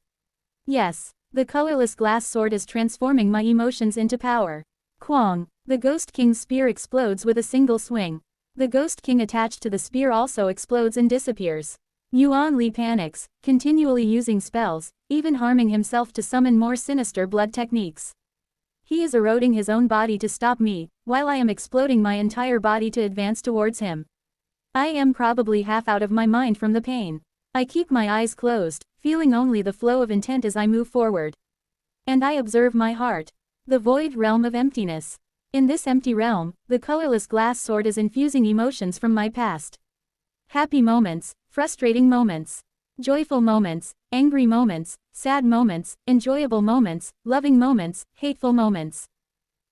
Yes, the colorless glass sword is transforming my emotions into power. Kwang. The Ghost King's spear explodes with a single swing. The Ghost King attached to the spear also explodes and disappears. Yuan Li panics, continually using spells, even harming himself to summon more sinister blood techniques. He is eroding his own body to stop me, while I am exploding my entire body to advance towards him. I am probably half out of my mind from the pain. I keep my eyes closed, feeling only the flow of intent as I move forward. And I observe my heart. The void realm of emptiness. In this empty realm, the colorless glass sword is infusing emotions from my past. Happy moments, frustrating moments, joyful moments, angry moments, sad moments, enjoyable moments, loving moments, hateful moments.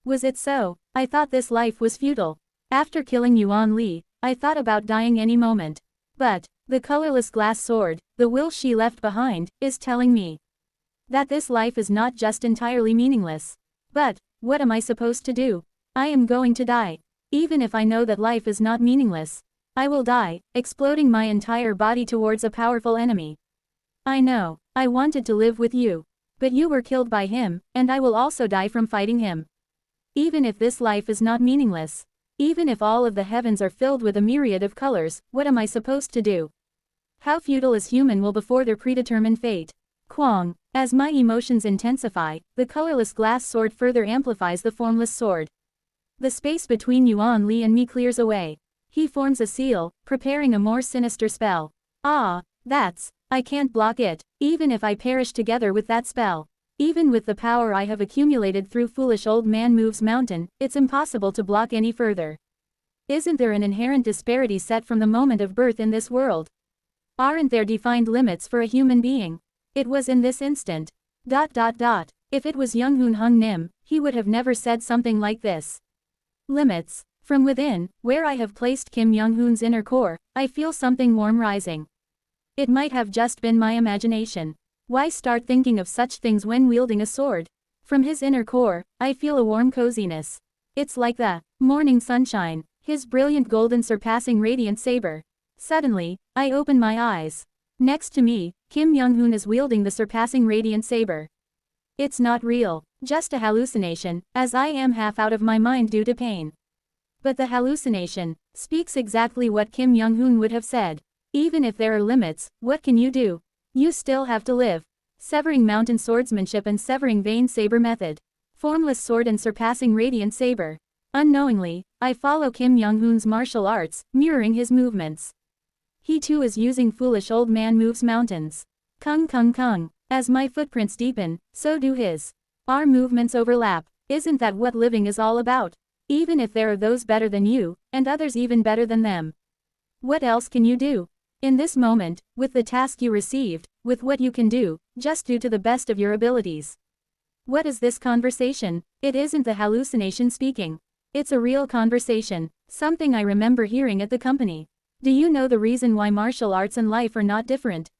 Was it so? I thought this life was futile. After killing Yuan Li, I thought about dying any moment. But, the colorless glass sword, the will she left behind, is telling me that this life is not just entirely meaningless. But, what am I supposed to do? I am going to die. Even if I know that life is not meaningless, I will die, exploding my entire body towards a powerful enemy. I know, I wanted to live with you. But you were killed by him, and I will also die from fighting him. Even if this life is not meaningless, even if all of the heavens are filled with a myriad of colors, what am I supposed to do? How futile is human will before their predetermined fate. Kwang. As my emotions intensify, the colorless glass sword further amplifies the formless sword. The space between Yuan Li and me clears away. He forms a seal, preparing a more sinister spell. I can't block it, even if I perish together with that spell. Even with the power I have accumulated through Foolish Old Man Moves Mountain, it's impossible to block any further. Isn't there an inherent disparity set from the moment of birth in this world? Aren't there defined limits for a human being? It was in this instant. If it was Young-hoon Hung Nim, he would have never said something like this. Limits. From within, where I have placed Kim Young-hoon's inner core, I feel something warm rising. It might have just been my imagination. Why start thinking of such things when wielding a sword? From his inner core, I feel a warm coziness. It's like the morning sunshine, his brilliant golden surpassing radiant saber. Suddenly, I open my eyes. Next to me, Kim Young-hoon is wielding the surpassing radiant saber. It's not real, just a hallucination, as I am half out of my mind due to pain. But the hallucination speaks exactly what Kim Young-hoon would have said. Even if there are limits, what can you do? You still have to live. Severing mountain swordsmanship and severing vein saber method. Formless sword and surpassing radiant saber. Unknowingly, I follow Kim Young-hoon's martial arts, mirroring his movements. He too is using foolish old man moves mountains. Kung kung kung. As my footprints deepen, so do his. Our movements overlap. Isn't that what living is all about? Even if there are those better than you, and others even better than them. What else can you do? In this moment, with the task you received, with what you can do, just do to the best of your abilities. What is this conversation? It isn't the hallucination speaking. It's a real conversation, something I remember hearing at the company. Do you know the reason why martial arts and life are not different?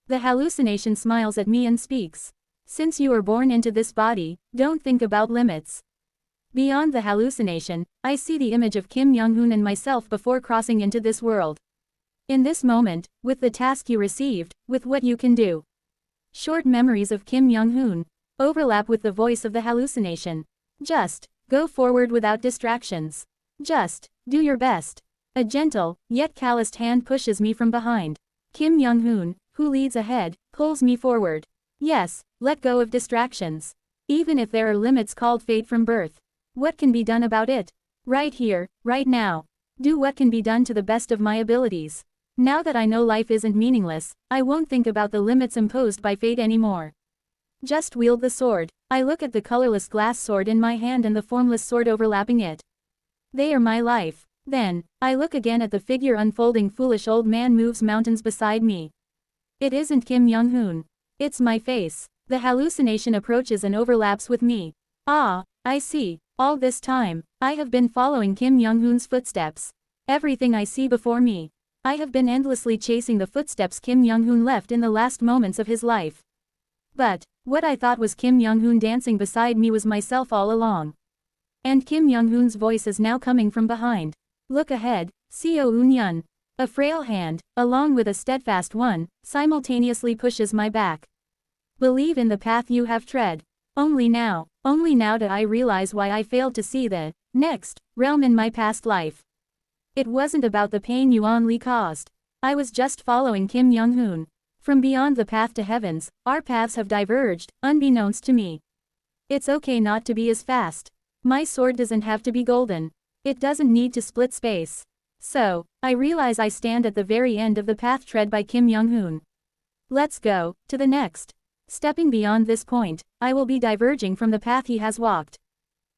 The hallucination smiles at me and speaks. Since you were born into this body, don't think about limits. Beyond the hallucination, I see the image of Kim Young-hoon and myself before crossing into this world. In this moment, with the task you received, with what you can do. Short memories of Kim Young-hoon overlap with the voice of the hallucination. Just go forward without distractions. Just do your best. A gentle, yet calloused hand pushes me from behind. Kim Young-hoon, who leads ahead, pulls me forward. Yes, let go of distractions. Even if there are limits called fate from birth. What can be done about it? Right here, right now. Do what can be done to the best of my abilities. Now that I know life isn't meaningless, I won't think about the limits imposed by fate anymore. Just wield the sword. I look at the colorless glass sword in my hand and the formless sword overlapping it. They are my life. Then, I look again at the figure unfolding foolish old man moves mountains beside me. It isn't Kim Young-hoon. It's my face. The hallucination approaches and overlaps with me. Ah, I see. All this time, I have been following Kim Young-hoon's footsteps. Everything I see before me. I have been endlessly chasing the footsteps Kim Young-hoon left in the last moments of his life. But, what I thought was Kim Young-hoon dancing beside me was myself all along. And Kim Young-hoon's voice is now coming from behind. Look ahead, Seo Eun-yun. A frail hand, along with a steadfast one, simultaneously pushes my back. Believe in the path you have tread. Only now do I realize why I failed to see the next realm in my past life. It wasn't about the pain Yuan Li caused. I was just following Kim Young-hoon. From beyond the path to heavens, our paths have diverged, unbeknownst to me. It's okay not to be as fast. My sword doesn't have to be golden. It doesn't need to split space. So, I realize I stand at the very end of the path tread by Kim Young-hoon. Let's go to the next. Stepping beyond this point, I will be diverging from the path he has walked.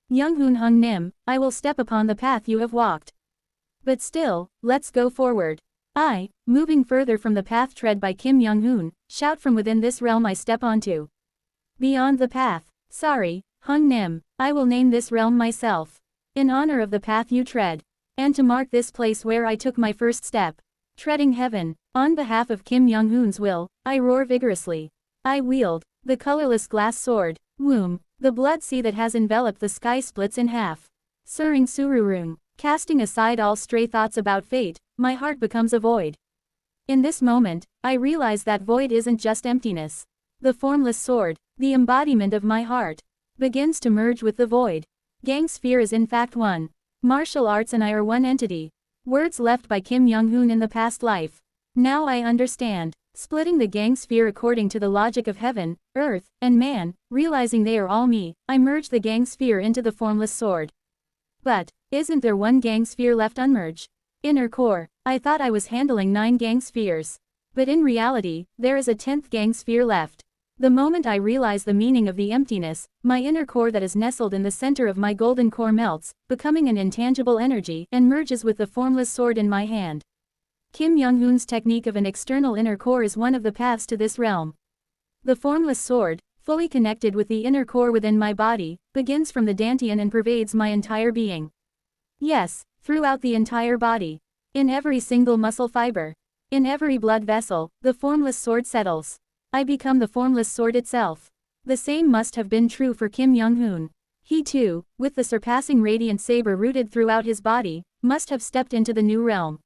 Young-hoon Hung Nim, I will step upon the path you have walked. But still, let's go forward. I, moving further from the path tread by Kim Young-hoon, shout from within this realm I step onto. Beyond the path. Sorry, Hung Nim, I will name this realm myself. In honor of the path you tread. And to mark this place where I took my first step. Treading heaven, on behalf of Kim Young-hoon's will, I roar vigorously. I wield the colorless glass sword. Womb, the blood sea that has enveloped the sky splits in half. Suring Sururung, casting aside all stray thoughts about fate, my heart becomes a void. In this moment, I realize that void isn't just emptiness. The formless sword, the embodiment of my heart, begins to merge with the void. Gang sphere is in fact one. Martial arts and I are one entity. Words left by Kim Young-hoon in the past life. Now I understand. Splitting the gang sphere according to the logic of heaven, earth, and man, realizing they are all me, I merge the gang sphere into the formless sword. But, isn't there one gang sphere left unmerged? Inner core. I thought I was handling 9 gang spheres. But in reality, there is a 10th gang sphere left. The moment I realize the meaning of the emptiness, my inner core that is nestled in the center of my golden core melts, becoming an intangible energy, and merges with the formless sword in my hand. Kim Young-hoon's technique of an external inner core is one of the paths to this realm. The formless sword, fully connected with the inner core within my body, begins from the dantian and pervades my entire being. Yes, throughout the entire body. In every single muscle fiber. In every blood vessel, the formless sword settles. I become the formless sword itself. The same must have been true for Kim Young-hoon. He too, with the surpassing radiant saber rooted throughout his body, must have stepped into the new realm.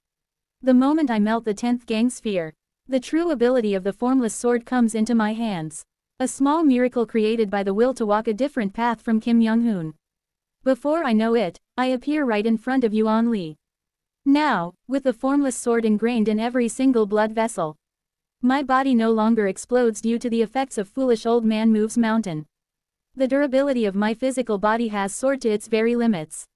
The moment I melt the 10th gang sphere, the true ability of the formless sword comes into my hands. A small miracle created by the will to walk a different path from Kim Young-hoon. Before I know it, I appear right in front of Yuan Li. Now, with the formless sword ingrained in every single blood vessel. My body no longer explodes due to the effects of foolish old man moves mountain. The durability of my physical body has soared to its very limits.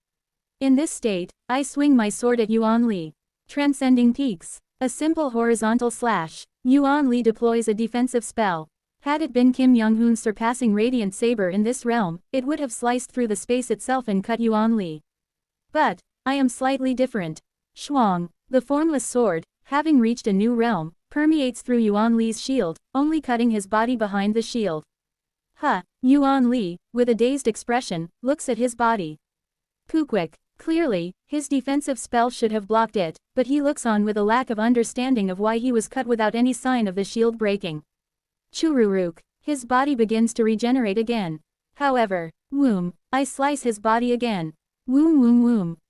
In this state, I swing my sword at Yuan Li. Transcending peaks. A simple horizontal slash. Yuan Li deploys a defensive spell. Had it been Kim Young-hoon's surpassing radiant saber in this realm, it would have sliced through the space itself and cut Yuan Li. But, I am slightly different. Shuang, the formless sword, having reached a new realm, permeates through Yuan Li's shield, only cutting his body behind the shield. Yuan Li, with a dazed expression, looks at his body. Pukwik. Clearly, his defensive spell should have blocked it, but he looks on with a lack of understanding of why he was cut without any sign of the shield breaking. Chururuk. His body begins to regenerate again. However, I slice his body again.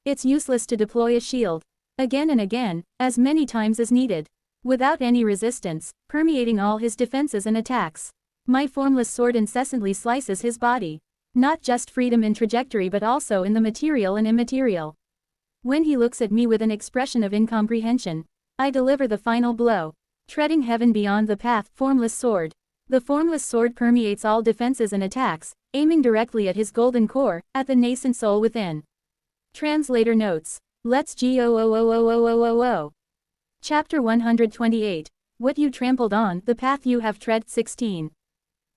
It's useless to deploy a shield. Again and again, as many times as needed. Without any resistance, permeating all his defenses and attacks. My formless sword incessantly slices his body. Not just freedom in trajectory but also in the material and immaterial. When he looks at me with an expression of incomprehension, I deliver the final blow. Treading heaven beyond the path, formless sword. The formless sword permeates all defenses and attacks, aiming directly at his golden core, at the nascent soul within. Translator notes. Let's go. Chapter 128. What you trampled on, the path you have tread. 16.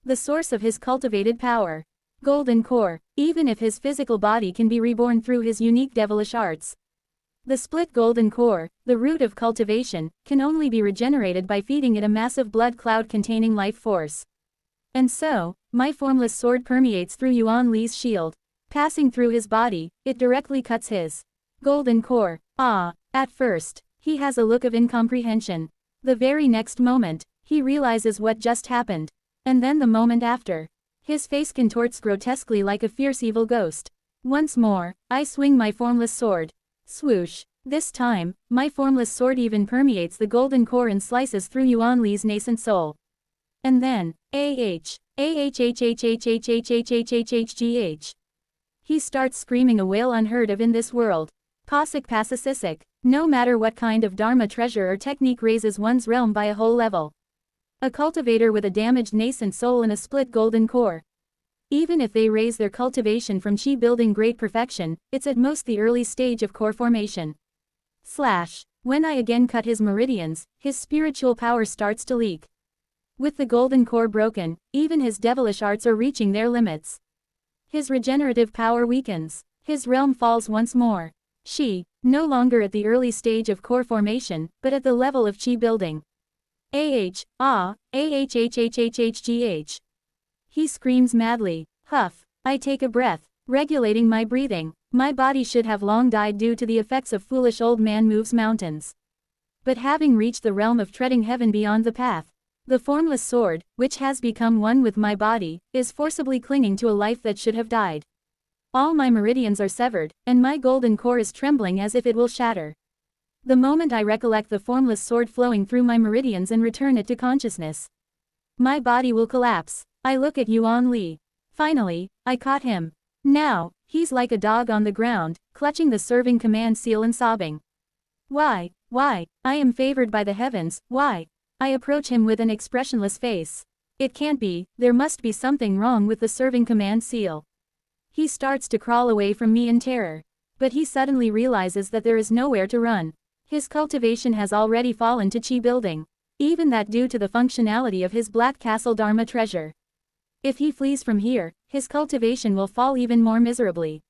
The source of his cultivated power. Golden core, even if his physical body can be reborn through his unique devilish arts. The split golden core, the root of cultivation, can only be regenerated by feeding it a massive blood cloud containing life force. And so, my formless sword permeates through Yuan Li's shield. Passing through his body, it directly cuts his golden core. At first, he has a look of incomprehension. The very next moment, he realizes what just happened. And then the moment after, his face contorts grotesquely like a fierce evil ghost. Once more, I swing my formless sword. Swoosh. This time, my formless sword even permeates the golden core and slices through Yuan Li's nascent soul. And then, He starts screaming a wail unheard of in this world. Pasik Pasisisic. No matter what kind of dharma treasure or technique raises one's realm by a whole level. A cultivator with a damaged nascent soul and a split golden core. Even if they raise their cultivation from chi building great perfection, it's at most the early stage of core formation. When I again cut his meridians, his spiritual power starts to leak. With the golden core broken, even his devilish arts are reaching their limits. His regenerative power weakens. His realm falls once more. No longer at the early stage of core formation, but at the level of chi building. He screams madly. Huff. I take a breath, regulating my breathing. My body should have long died due to the effects of foolish old man moves mountains. But having reached the realm of treading heaven beyond the path, the formless sword, which has become one with my body, is forcibly clinging to a life that should have died. All my meridians are severed, and my golden core is trembling as if it will shatter. The moment I recollect the formless sword flowing through my meridians and return it to consciousness, my body will collapse. I look at Yuan Li. Finally, I caught him. Now, he's like a dog on the ground, clutching the serving command seal and sobbing. Why, I am favored by the heavens, why? I approach him with an expressionless face. It can't be, there must be something wrong with the serving command seal. He starts to crawl away from me in terror. But he suddenly realizes that there is nowhere to run. His cultivation has already fallen to chi building. Even that due to the functionality of his Black Castle Dharma treasure. If he flees from here, his cultivation will fall even more miserably.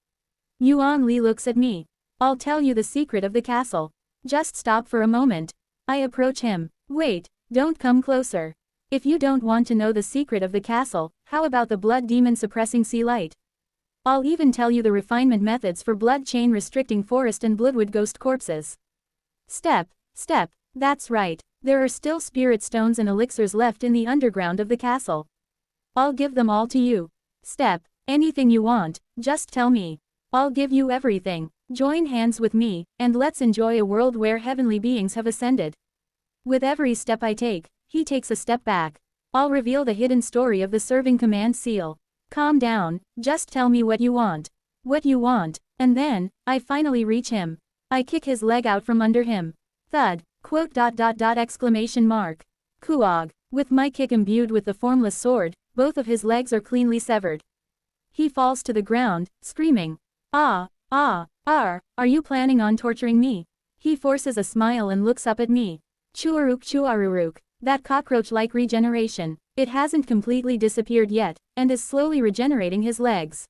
Yuan Li looks at me. I'll tell you the secret of the castle. Just stop for a moment. I approach him. Wait, don't come closer. If you don't want to know the secret of the castle, how about the blood demon suppressing sea light? I'll even tell you the refinement methods for blood chain restricting forest and bloodwood ghost corpses. Step. That's right. There are still spirit stones and elixirs left in the underground of the castle. I'll give them all to you. Step. Anything you want, just tell me. I'll give you everything. Join hands with me, and let's enjoy a world where heavenly beings have ascended. With every step I take, he takes a step back. I'll reveal the hidden story of the serving command seal. Calm down, just tell me what you want. What you want, and then, I finally reach him. I kick his leg out from under him. Thud, exclamation mark. Kuog. With my kick imbued with the formless sword, both of his legs are cleanly severed. He falls to the ground, screaming. Are you planning on torturing me? He forces a smile and looks up at me. Chuaruk, that cockroach-like regeneration. It hasn't completely disappeared yet, and is slowly regenerating his legs.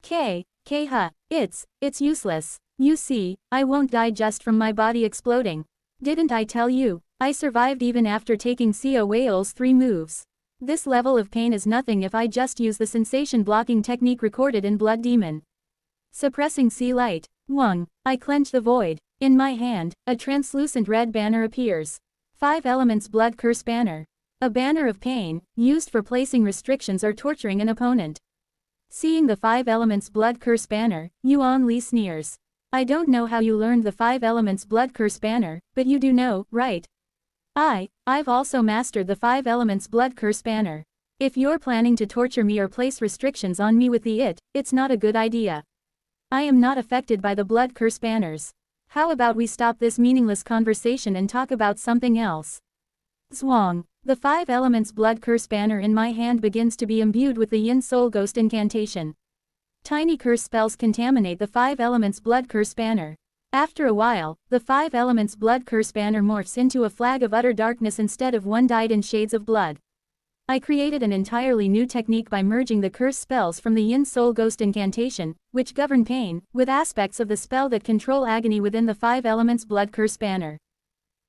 It's useless. You see, I won't die just from my body exploding. Didn't I tell you? I survived even after taking Seo Whale's 3 moves. This level of pain is nothing if I just use the sensation blocking technique recorded in Blood Demon. Suppressing sea light. Wung. I clench the void. In my hand, a translucent red banner appears. 5 elements blood curse banner. A banner of pain, used for placing restrictions or torturing an opponent. Seeing the 5 elements blood curse banner, Yuan Li sneers. I don't know how you learned the 5 elements blood curse banner, but you do know, right? I've also mastered the 5 elements blood curse banner. If you're planning to torture me or place restrictions on me with it's not a good idea. I am not affected by the blood curse banners. How about we stop this meaningless conversation and talk about something else? Zwang. The 5 elements blood curse banner in my hand begins to be imbued with the Yin Soul Ghost incantation. Tiny curse spells contaminate the 5 elements blood curse banner. After a while, the 5 elements blood curse banner morphs into a flag of utter darkness instead of one dyed in shades of blood. I created an entirely new technique by merging the curse spells from the Yin Soul Ghost incantation, which govern pain, with aspects of the spell that control agony within the 5 elements blood curse banner.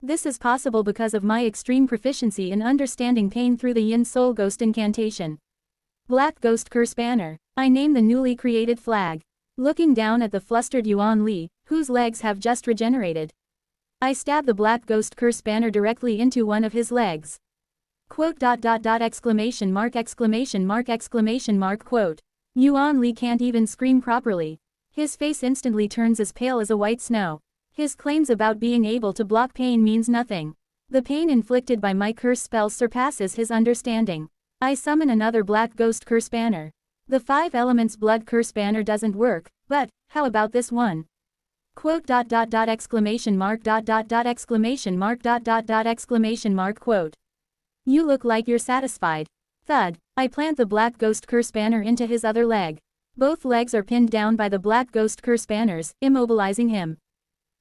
This is possible because of my extreme proficiency in understanding pain through the Yin Soul Ghost incantation. Black Ghost Curse Banner. I name the newly created flag. Looking down at the flustered Yuan Li, whose legs have just regenerated. I stab the Black Ghost Curse Banner directly into one of his legs. Exclamation mark. Yuan Li can't even scream properly. His face instantly turns as pale as a white snow. His claims about being able to block pain means nothing. The pain inflicted by my curse spells surpasses his understanding. I summon another Black Ghost Curse Banner. The 5 elements blood curse banner doesn't work, but, how about this one? Exclamation mark. You look like you're satisfied. Thud. I plant the Black Ghost Curse Banner into his other leg. Both legs are pinned down by the Black Ghost Curse Banners, immobilizing him.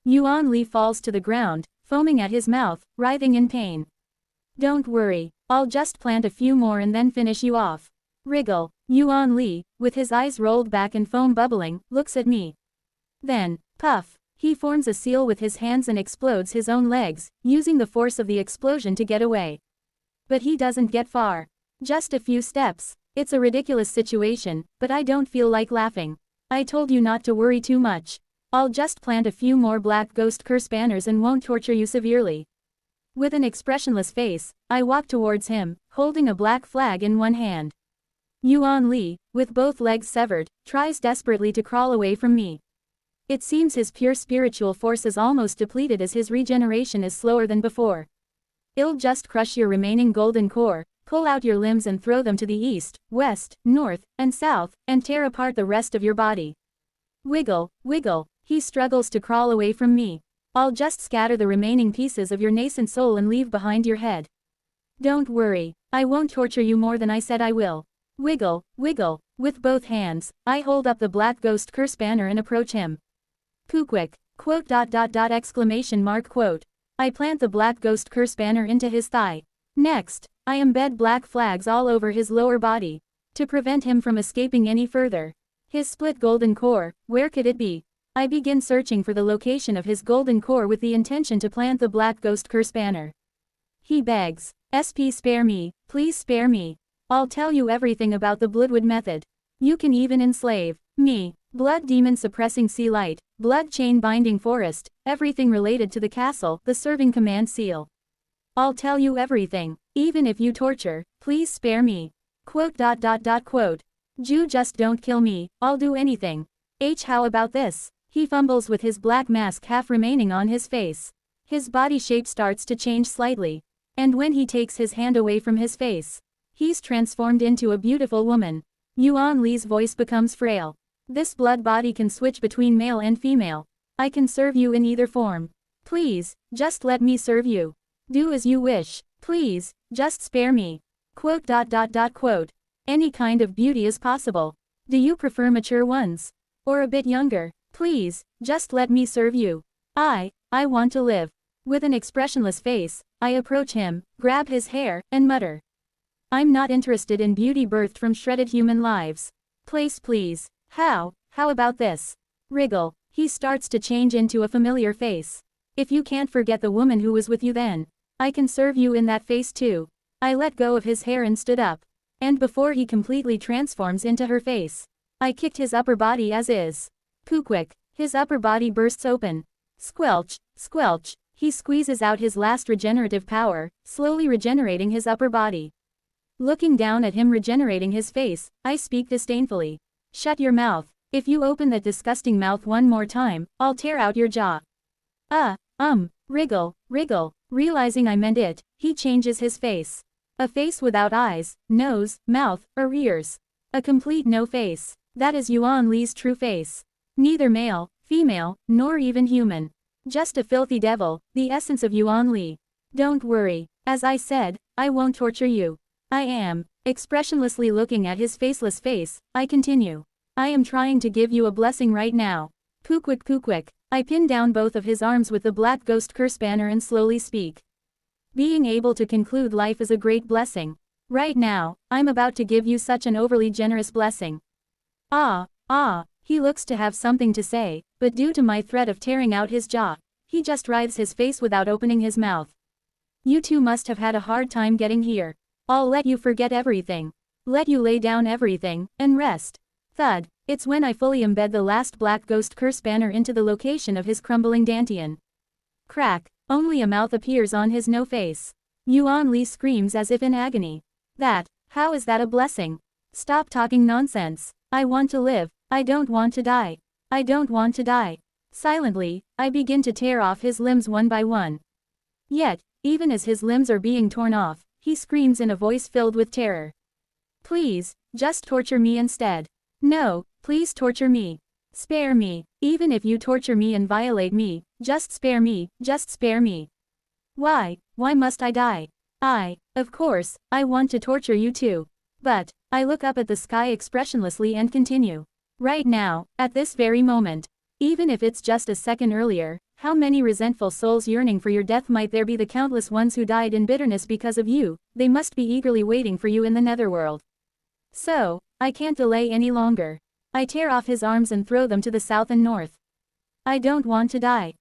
Yuan Li falls to the ground, foaming at his mouth, writhing in pain. Don't worry, I'll just plant a few more and then finish you off. Wriggle. Yuan Li, with his eyes rolled back and foam bubbling, looks at me. Then, puff, he forms a seal with his hands and explodes his own legs, using the force of the explosion to get away. But he doesn't get far. Just a few steps. It's a ridiculous situation, but I don't feel like laughing. I told you not to worry too much. I'll just plant a few more Black Ghost Curse Banners and won't torture you severely. With an expressionless face, I walk towards him, holding a black flag in one hand. Yuan Li, with both legs severed, tries desperately to crawl away from me. It seems his pure spiritual force is almost depleted as his regeneration is slower than before. I'll just crush your remaining golden core, pull out your limbs and throw them to the east, west, north, and south, and tear apart the rest of your body. Wiggle. He struggles to crawl away from me. I'll just scatter the remaining pieces of your nascent soul and leave behind your head. Don't worry, I won't torture you more than I said I will. Wiggle. With both hands, I hold up the Black Ghost Curse Banner and approach him. Kukwik. Exclamation mark. I plant the black ghost curse banner into his thigh. Next, I embed black flags all over his lower body. To prevent him from escaping any further. His split golden core, where could it be? I begin searching for the location of his golden core with the intention to plant the black ghost curse banner. He begs, "SP spare me, please spare me. I'll tell you everything about the Bloodwood method. You can even enslave me. Blood demon suppressing sea light, blood chain binding forest, everything related to the castle, the serving command seal. I'll tell you everything, even if you torture, please spare me." Quote. "Jew, just don't kill me, I'll do anything. How about this?" He fumbles with his black mask half remaining on his face. His body shape starts to change slightly. And when he takes his hand away from his face, he's transformed into a beautiful woman. Yuan Li's voice becomes frail. "This blood body can switch between male and female. I can serve you in either form. Please, just let me serve you. Do as you wish. Please, just spare me." Quote. "Any kind of beauty is possible. Do you prefer mature ones? Or a bit younger? Please, just let me serve you. I want to live." With an expressionless face, I approach him, grab his hair, and mutter. "I'm not interested in beauty birthed from shredded human lives. Place please. How about this?" Wriggle. He starts to change into a familiar face. "If you can't forget the woman who was with you then, I can serve you in that face too." I let go of his hair and stood up. And before he completely transforms into her face, I kicked his upper body as is. Quick. His upper body bursts open. Squelch. He squeezes out his last regenerative power, slowly regenerating his upper body. Looking down at him regenerating his face, I speak disdainfully. "Shut your mouth. If you open that disgusting mouth one more time, I'll tear out your jaw." Wriggle. Realizing I meant it, he changes his face. A face without eyes, nose, mouth, or ears. A complete no face. That is Yuan Li's true face. Neither male, female, nor even human. Just a filthy devil, the essence of Yuan Li. "Don't worry. As I said, I won't torture you. I am." Expressionlessly looking at his faceless face, I continue. "I am trying to give you a blessing right now." Quick. I pin down both of his arms with the black ghost curse banner and slowly speak. "Being able to conclude life is a great blessing. Right now, I'm about to give you such an overly generous blessing." He looks to have something to say, but due to my threat of tearing out his jaw, he just writhes his face without opening his mouth. "You two must have had a hard time getting here. I'll let you forget everything. Let you lay down everything, and rest." Thud. It's when I fully embed the last black ghost curse banner into the location of his crumbling dantian. Crack. Only a mouth appears on his no face. Yuan Li screams as if in agony. How is that a blessing? Stop talking nonsense. I want to live. I don't want to die. I don't want to die. Silently, I begin to tear off his limbs one by one. Yet, even as his limbs are being torn off, he screams in a voice filled with terror. "Please, just torture me instead. No, please torture me. Spare me. Even if you torture me and violate me, just spare me, just spare me. Why must I die? Of course, I want to torture you too. But," I look up at the sky expressionlessly and continue. "Right now, at this very moment, even if it's just a second earlier, how many resentful souls yearning for your death might there be? The countless ones who died in bitterness because of you, they must be eagerly waiting for you in the netherworld. So, I can't delay any longer." I tear off his arms and throw them to the south and north. "I don't want to die.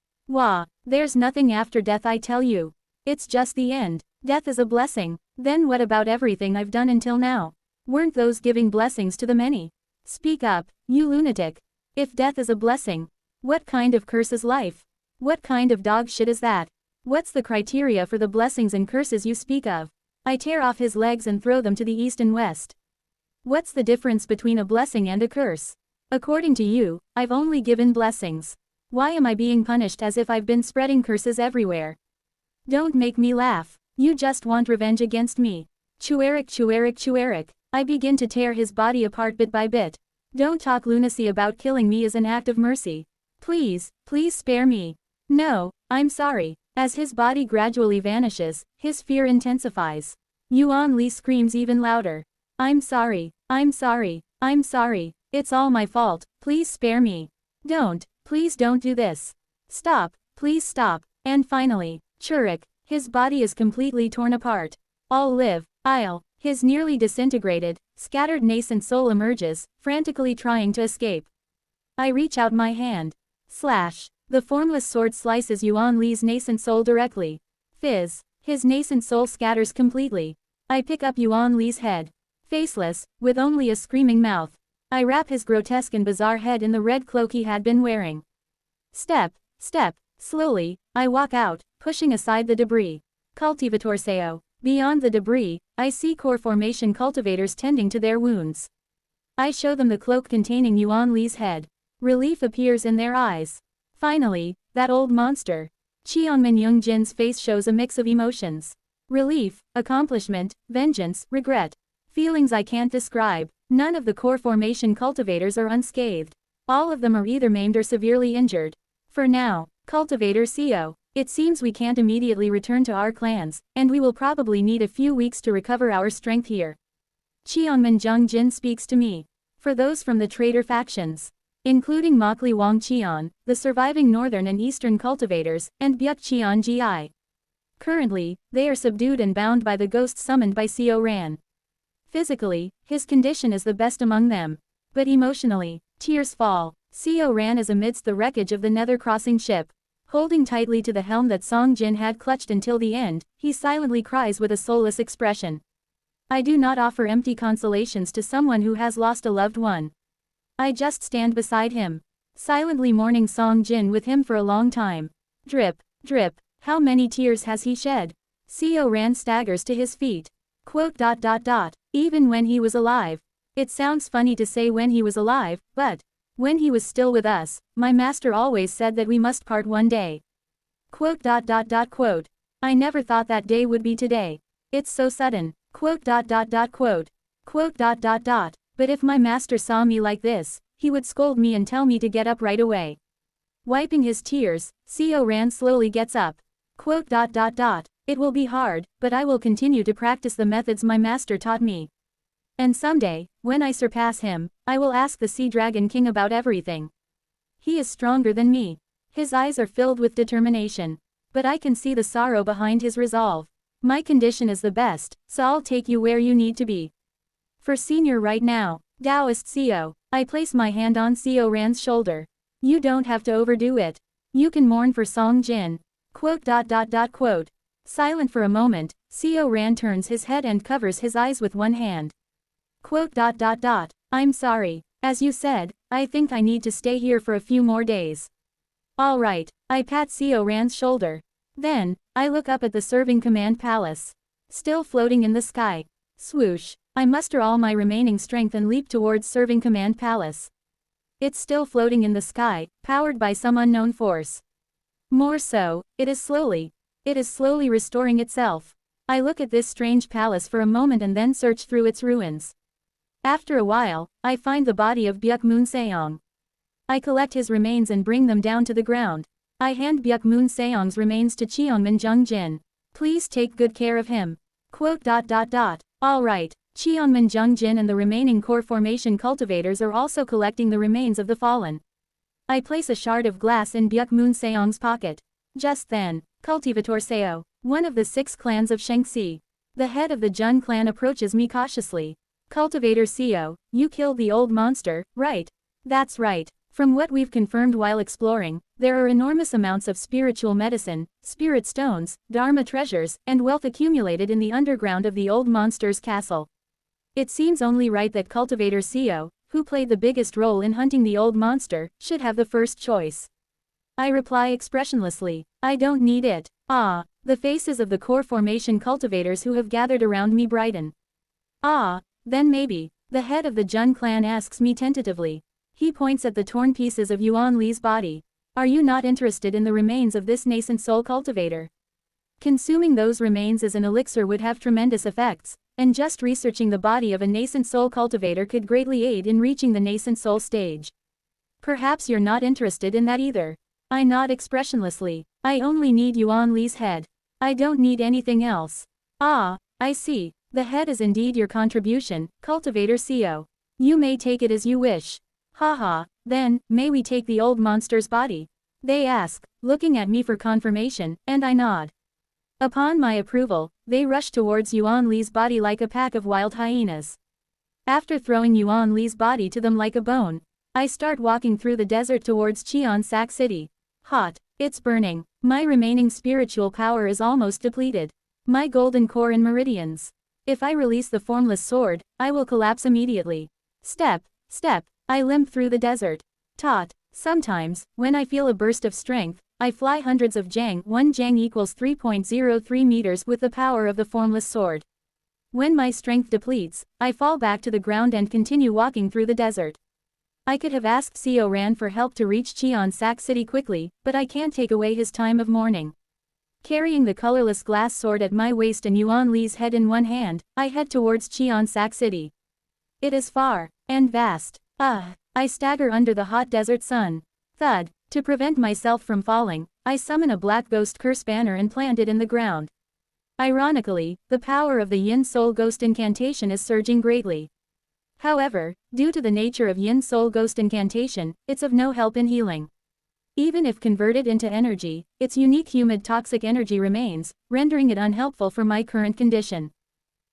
There's nothing after death, I tell you. It's just the end. Death is a blessing. Then what about everything I've done until now? Weren't those giving blessings to the many? Speak up, you lunatic. If death is a blessing, what kind of curse is life? What kind of dog shit is that? What's the criteria for the blessings and curses you speak of?" I tear off his legs and throw them to the east and west. "What's the difference between a blessing and a curse? According to you, I've only given blessings. Why am I being punished as if I've been spreading curses everywhere? Don't make me laugh. You just want revenge against me." Chueric. I begin to tear his body apart bit by bit. "Don't talk lunacy about killing me as an act of mercy. Please spare me." "No, I'm sorry." As his body gradually vanishes, his fear intensifies. Yuan Li screams even louder. I'm sorry. It's all my fault. Please spare me. Please don't do this. Stop, please stop." And finally, Churik, his body is completely torn apart. I'll live, his nearly disintegrated, scattered nascent soul emerges, frantically trying to escape. I reach out my hand. Slash. The formless sword slices Yuan Li's nascent soul directly. Fizz. His nascent soul scatters completely. I pick up Yuan Li's head. Faceless, with only a screaming mouth. I wrap his grotesque and bizarre head in the red cloak he had been wearing. Step, slowly, I walk out, pushing aside the debris. Cultivator Seo. Beyond the debris, I see core formation cultivators tending to their wounds. I show them the cloak containing Yuan Li's head. Relief appears in their eyes. Finally, that old monster. Cheonmin Youngjin's face shows a mix of emotions. Relief, accomplishment, vengeance, regret. Feelings I can't describe. None of the core formation cultivators are unscathed. All of them are either maimed or severely injured. For now, Cultivator Seo, it seems we can't immediately return to our clans, and we will probably need a few weeks to recover our strength here. Cheonmin Youngjin speaks to me. For those from the traitor factions, including Mokli Wang Qian, the surviving northern and eastern cultivators, and Byuk Qian Ji. Currently, they are subdued and bound by the ghost summoned by Seo Ran. Physically, his condition is the best among them. But emotionally, tears fall. Seo Ran is amidst the wreckage of the Nether Crossing ship. Holding tightly to the helm that Song Jin had clutched until the end, he silently cries with a soulless expression. I do not offer empty consolations to someone who has lost a loved one. I just stand beside him, silently mourning Song Jin with him for a long time. Drip, drip, how many tears has he shed? Seo Ran staggers to his feet. Even when he was alive. It sounds funny to say when he was alive, but when he was still with us, my master always said that we must part one day. I never thought that day would be today. It's so sudden. But if my master saw me like this, he would scold me and tell me to get up right away. Wiping his tears, Seo Ran slowly gets up. It will be hard, but I will continue to practice the methods my master taught me. And someday, when I surpass him, I will ask the Sea Dragon King about everything. He is stronger than me. His eyes are filled with determination. But I can see the sorrow behind his resolve. My condition is the best, so I'll take you where you need to be. For senior right now, Taoist Seo, I place my hand on Seo Ran's shoulder. You don't have to overdo it. You can mourn for Song Jin. Silent for a moment, Seo Ran turns his head and covers his eyes with one hand. I'm sorry. As you said, I think I need to stay here for a few more days. All right, I pat Seo Ran's shoulder. Then, I look up at the serving command palace. Still floating in the sky. Swoosh. I muster all my remaining strength and leap towards serving command palace. It's still floating in the sky, powered by some unknown force. More so, it is slowly restoring itself. I look at this strange palace for a moment and then search through its ruins. After a while, I find the body of Byuk Moon Seong. I collect his remains and bring them down to the ground. I hand Byuk Moon Seong's remains to Cheonmin Youngjin. Please take good care of him. All right. Cheonmin Youngjin and the remaining core formation cultivators are also collecting the remains of the fallen. I place a shard of glass in Byuk Moon Seong's pocket. Just then, Cultivator Seo, one of the 6 clans of Shengxi, the head of the Jun clan, approaches me cautiously. Cultivator Seo, you killed the old monster, right? That's right. From what we've confirmed while exploring, there are enormous amounts of spiritual medicine, spirit stones, dharma treasures, and wealth accumulated in the underground of the old monster's castle. It seems only right that Cultivator Seo, who played the biggest role in hunting the old monster, should have the first choice. I reply expressionlessly, I don't need it. The faces of the core formation cultivators who have gathered around me brighten. Then maybe, the head of the Jun clan asks me tentatively. He points at the torn pieces of Yuan Li's body. Are you not interested in the remains of this nascent soul cultivator? Consuming those remains as an elixir would have tremendous effects, and just researching the body of a nascent soul cultivator could greatly aid in reaching the nascent soul stage. Perhaps you're not interested in that either. I nod expressionlessly. I only need Yuan Li's head. I don't need anything else. I see. The head is indeed your contribution, Cultivator Seo. You may take it as you wish. Then, may we take the old monster's body? They ask, looking at me for confirmation, and I nod. Upon my approval, they rushed towards Yuan Li's body like a pack of wild hyenas. After throwing Yuan Li's body to them like a bone, I start walking through the desert towards Cheonsak City. Hot. It's burning. My remaining spiritual power is almost depleted. My golden core in meridians. If I release the formless sword, I will collapse immediately. Step, step, I limp through the desert. Tot. Sometimes, when I feel a burst of strength, I fly hundreds of jang. 1 jang equals 3.03 meters with the power of the formless sword. When my strength depletes, I fall back to the ground and continue walking through the desert. I could have asked Seo Ran for help to reach Cheonsak City quickly, but I can't take away his time of mourning. Carrying the colorless glass sword at my waist and Yuan Li's head in one hand, I head towards Cheonsak City. It is far and vast. I stagger under the hot desert sun. Thud. To prevent myself from falling, I summon a black ghost curse banner and plant it in the ground. Ironically, the power of the Yin Soul Ghost incantation is surging greatly. However, due to the nature of Yin Soul Ghost incantation, it's of no help in healing. Even if converted into energy, its unique humid toxic energy remains, rendering it unhelpful for my current condition.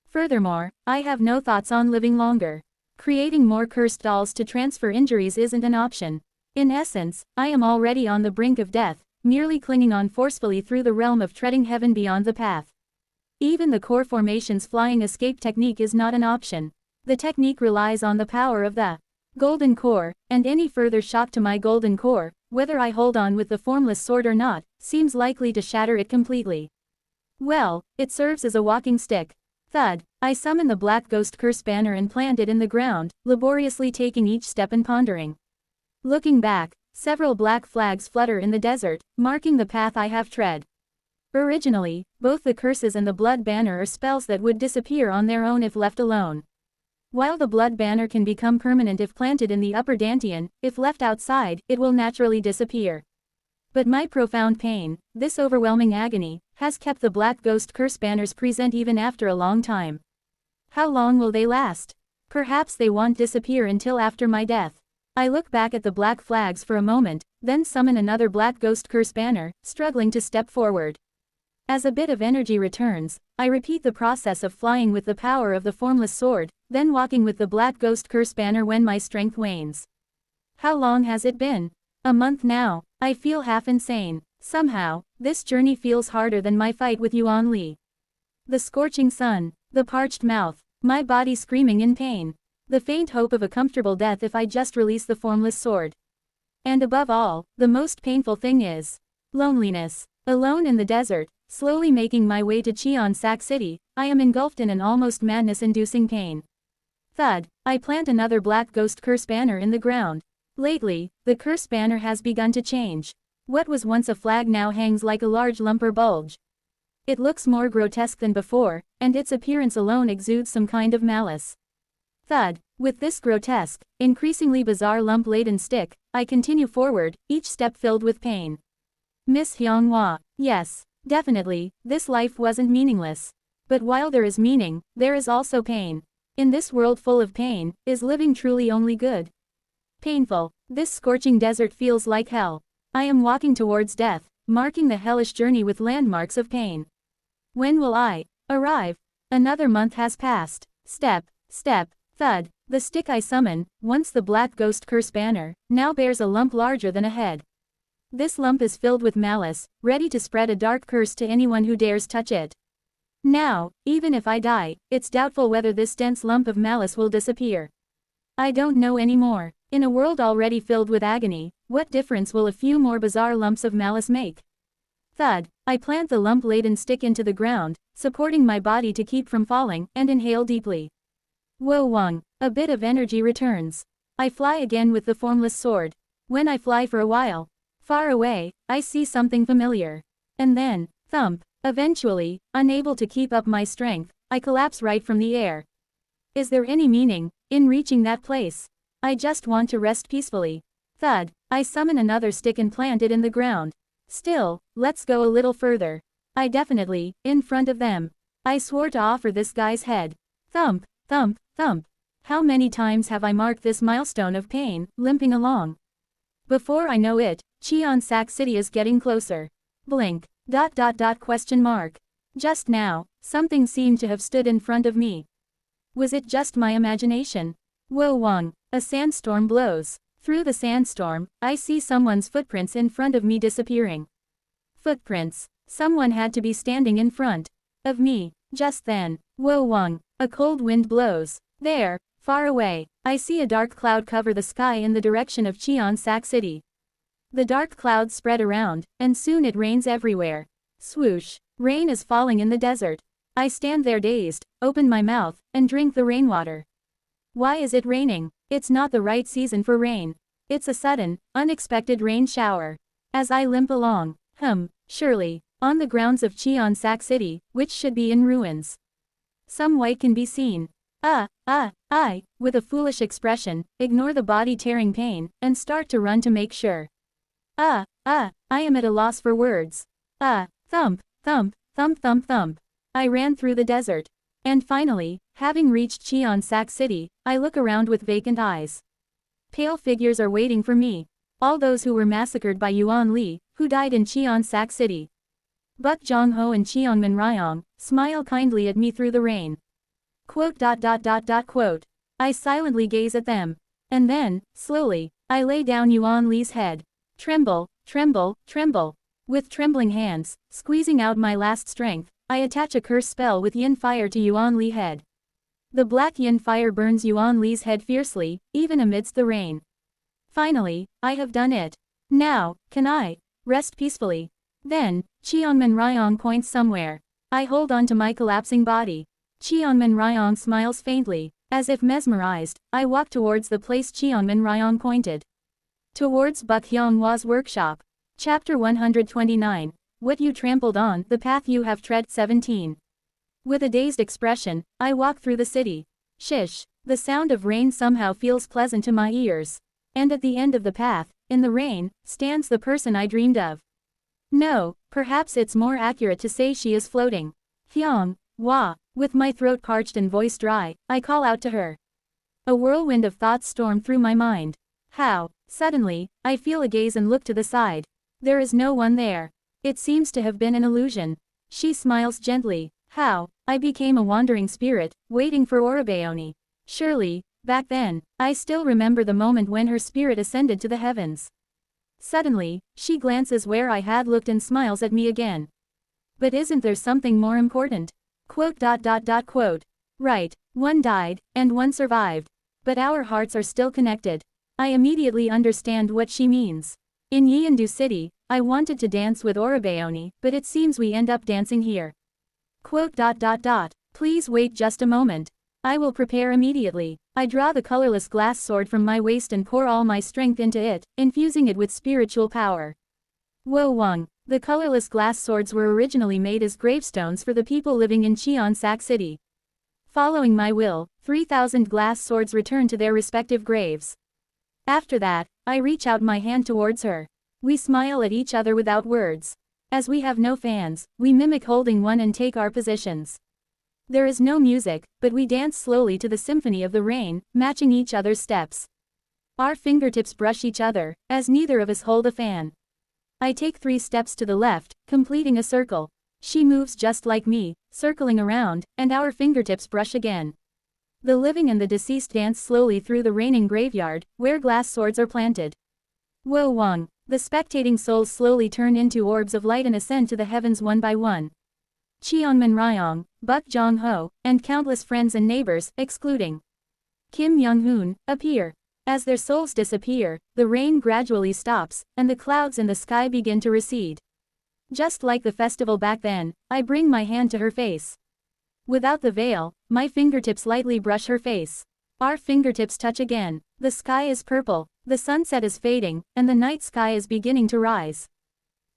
Furthermore, I have no thoughts on living longer. Creating more cursed dolls to transfer injuries isn't an option. In essence, I am already on the brink of death, merely clinging on forcefully through the realm of treading heaven beyond the path. Even the core formation's flying escape technique is not an option. The technique relies on the power of the golden core, and any further shock to my golden core, whether I hold on with the formless sword or not, seems likely to shatter it completely. Well, it serves as a walking stick. Thud. I summon the black ghost curse banner and plant it in the ground, laboriously taking each step and pondering. Looking back, several black flags flutter in the desert, marking the path I have tread. Originally, both the curses and the blood banner are spells that would disappear on their own if left alone. While the blood banner can become permanent if planted in the upper dantian, if left outside, it will naturally disappear. But my profound pain, this overwhelming agony, has kept the black ghost curse banners present even after a long time. How long will they last? Perhaps they won't disappear until after my death. I look back at the black flags for a moment, then summon another black ghost curse banner, struggling to step forward. As a bit of energy returns, I repeat the process of flying with the power of the formless sword, then walking with the black ghost curse banner when my strength wanes. How long has it been? A month now. I feel half insane. Somehow, this journey feels harder than my fight with Yuan Li. The scorching sun, the parched mouth, my body screaming in pain. The faint hope of a comfortable death if I just release the formless sword. And above all, the most painful thing is loneliness. Alone in the desert, slowly making my way to Cheonsak City, I am engulfed in an almost madness-inducing pain. Thud. I plant another black ghost curse banner in the ground. Lately, the curse banner has begun to change. What was once a flag now hangs like a large lump or bulge. It looks more grotesque than before, and its appearance alone exudes some kind of malice. Thud. With this grotesque, increasingly bizarre lump-laden stick, I continue forward, each step filled with pain. Miss Hyunghwa. Yes, definitely, this life wasn't meaningless. But while there is meaning, there is also pain. In this world full of pain, is living truly only good? Painful. This scorching desert feels like hell. I am walking towards death, marking the hellish journey with landmarks of pain. When will I arrive? Another month has passed. Step, step, thud. The stick I summon, once the black ghost curse banner, now bears a lump larger than a head. This lump is filled with malice, ready to spread a dark curse to anyone who dares touch it. Now, even if I die, it's doubtful whether this dense lump of malice will disappear. I don't know anymore. In a world already filled with agony, what difference will a few more bizarre lumps of malice make? Thud. I plant the lump-laden stick into the ground, supporting my body to keep from falling, and inhale deeply. Wo Wang. A bit of energy returns. I fly again with the formless sword. When I fly for a while, far away, I see something familiar. And then, thump. Eventually, unable to keep up my strength, I collapse right from the air. Is there any meaning in reaching that place? I just want to rest peacefully. Thud. I summon another stick and plant it in the ground. Still, let's go a little further. I definitely, in front of them. I swore to offer this guy's head. Thump, thump, thump. How many times have I marked this milestone of pain, limping along? Before I know it, Cheonsak City is getting closer. Blink. Question mark. Just now, something seemed to have stood in front of me. Was it just my imagination? Wo Wang, a sandstorm blows. Through the sandstorm, I see someone's footprints in front of me disappearing. Footprints. Someone had to be standing in front of me. Just then, Wo Wang, a cold wind blows. There, far away, I see a dark cloud cover the sky in the direction of Cheonsak City. The dark clouds spread around, and soon it rains everywhere. Swoosh. Rain is falling in the desert. I stand there dazed, open my mouth, and drink the rainwater. Why is it raining? It's not the right season for rain. It's a sudden, unexpected rain shower. As I limp along, surely, on the grounds of Cheonsak City, which should be in ruins. Some white can be seen. I, with a foolish expression, ignore the body-tearing pain, and start to run to make sure. I am at a loss for words. Thump, thump, thump thump thump. I ran through the desert. And finally, having reached Cheonsak City, I look around with vacant eyes. Pale figures are waiting for me. All those who were massacred by Yuan Li, who died in Cheonsak City. Buk Jongho and Cheongman Ryong smile kindly at me through the rain. Quote. I silently gaze at them. And then, slowly, I lay down Yuan Li's head. Tremble, tremble, tremble. With trembling hands, squeezing out my last strength, I attach a curse spell with yin fire to Yuan Li's head. The black yin fire burns Yuan Li's head fiercely, even amidst the rain. Finally, I have done it. Now, can I rest peacefully? Then, Cheongman Ryong points somewhere. I hold on to my collapsing body. Cheongman Ryong smiles faintly. As if mesmerized, I walk towards the place Cheongman Ryong pointed. Towards Buk Hyunghwa's workshop. Chapter 129. What you trampled on, the path you have tread. 17. With a dazed expression, I walk through the city. Shish, the sound of rain somehow feels pleasant to my ears. And at the end of the path, in the rain, stands the person I dreamed of. No, perhaps it's more accurate to say she is floating. Hyunghwa. With my throat parched and voice dry, I call out to her. A whirlwind of thoughts storm through my mind. How? Suddenly, I feel a gaze and look to the side. There is no one there. It seems to have been an illusion. She smiles gently. How? I became a wandering spirit, waiting for Oribeoni. Surely, back then, I still remember the moment when her spirit ascended to the heavens. Suddenly, she glances where I had looked and smiles at me again. But isn't there something more important? Quote. Right, one died, and one survived. But our hearts are still connected. I immediately understand what she means. In Yeondu City, I wanted to dance with Oribeoni, but it seems we end up dancing here. Quote. Please wait just a moment. I will prepare immediately. I draw the colorless glass sword from my waist and pour all my strength into it, infusing it with spiritual power. Wo Wang. The colorless glass swords were originally made as gravestones for the people living in Cheonsak City. Following my will, 3,000 glass swords return to their respective graves. After that, I reach out my hand towards her. We smile at each other without words. As we have no fans, we mimic holding one and take our positions. There is no music, but we dance slowly to the symphony of the rain, matching each other's steps. Our fingertips brush each other, as neither of us hold a fan. I take 3 steps to the left, completing a circle. She moves just like me, circling around, and our fingertips brush again. The living and the deceased dance slowly through the raining graveyard, where glass swords are planted. Wo Wang. The spectating souls slowly turn into orbs of light and ascend to the heavens one by one. Cheongman Ryong, Buk Jongho, and countless friends and neighbors, excluding Kim Young-hoon, appear. As their souls disappear, the rain gradually stops, and the clouds in the sky begin to recede. Just like the festival back then, I bring my hand to her face. Without the veil, my fingertips lightly brush her face. Our fingertips touch again. The sky is purple, the sunset is fading, and the night sky is beginning to rise.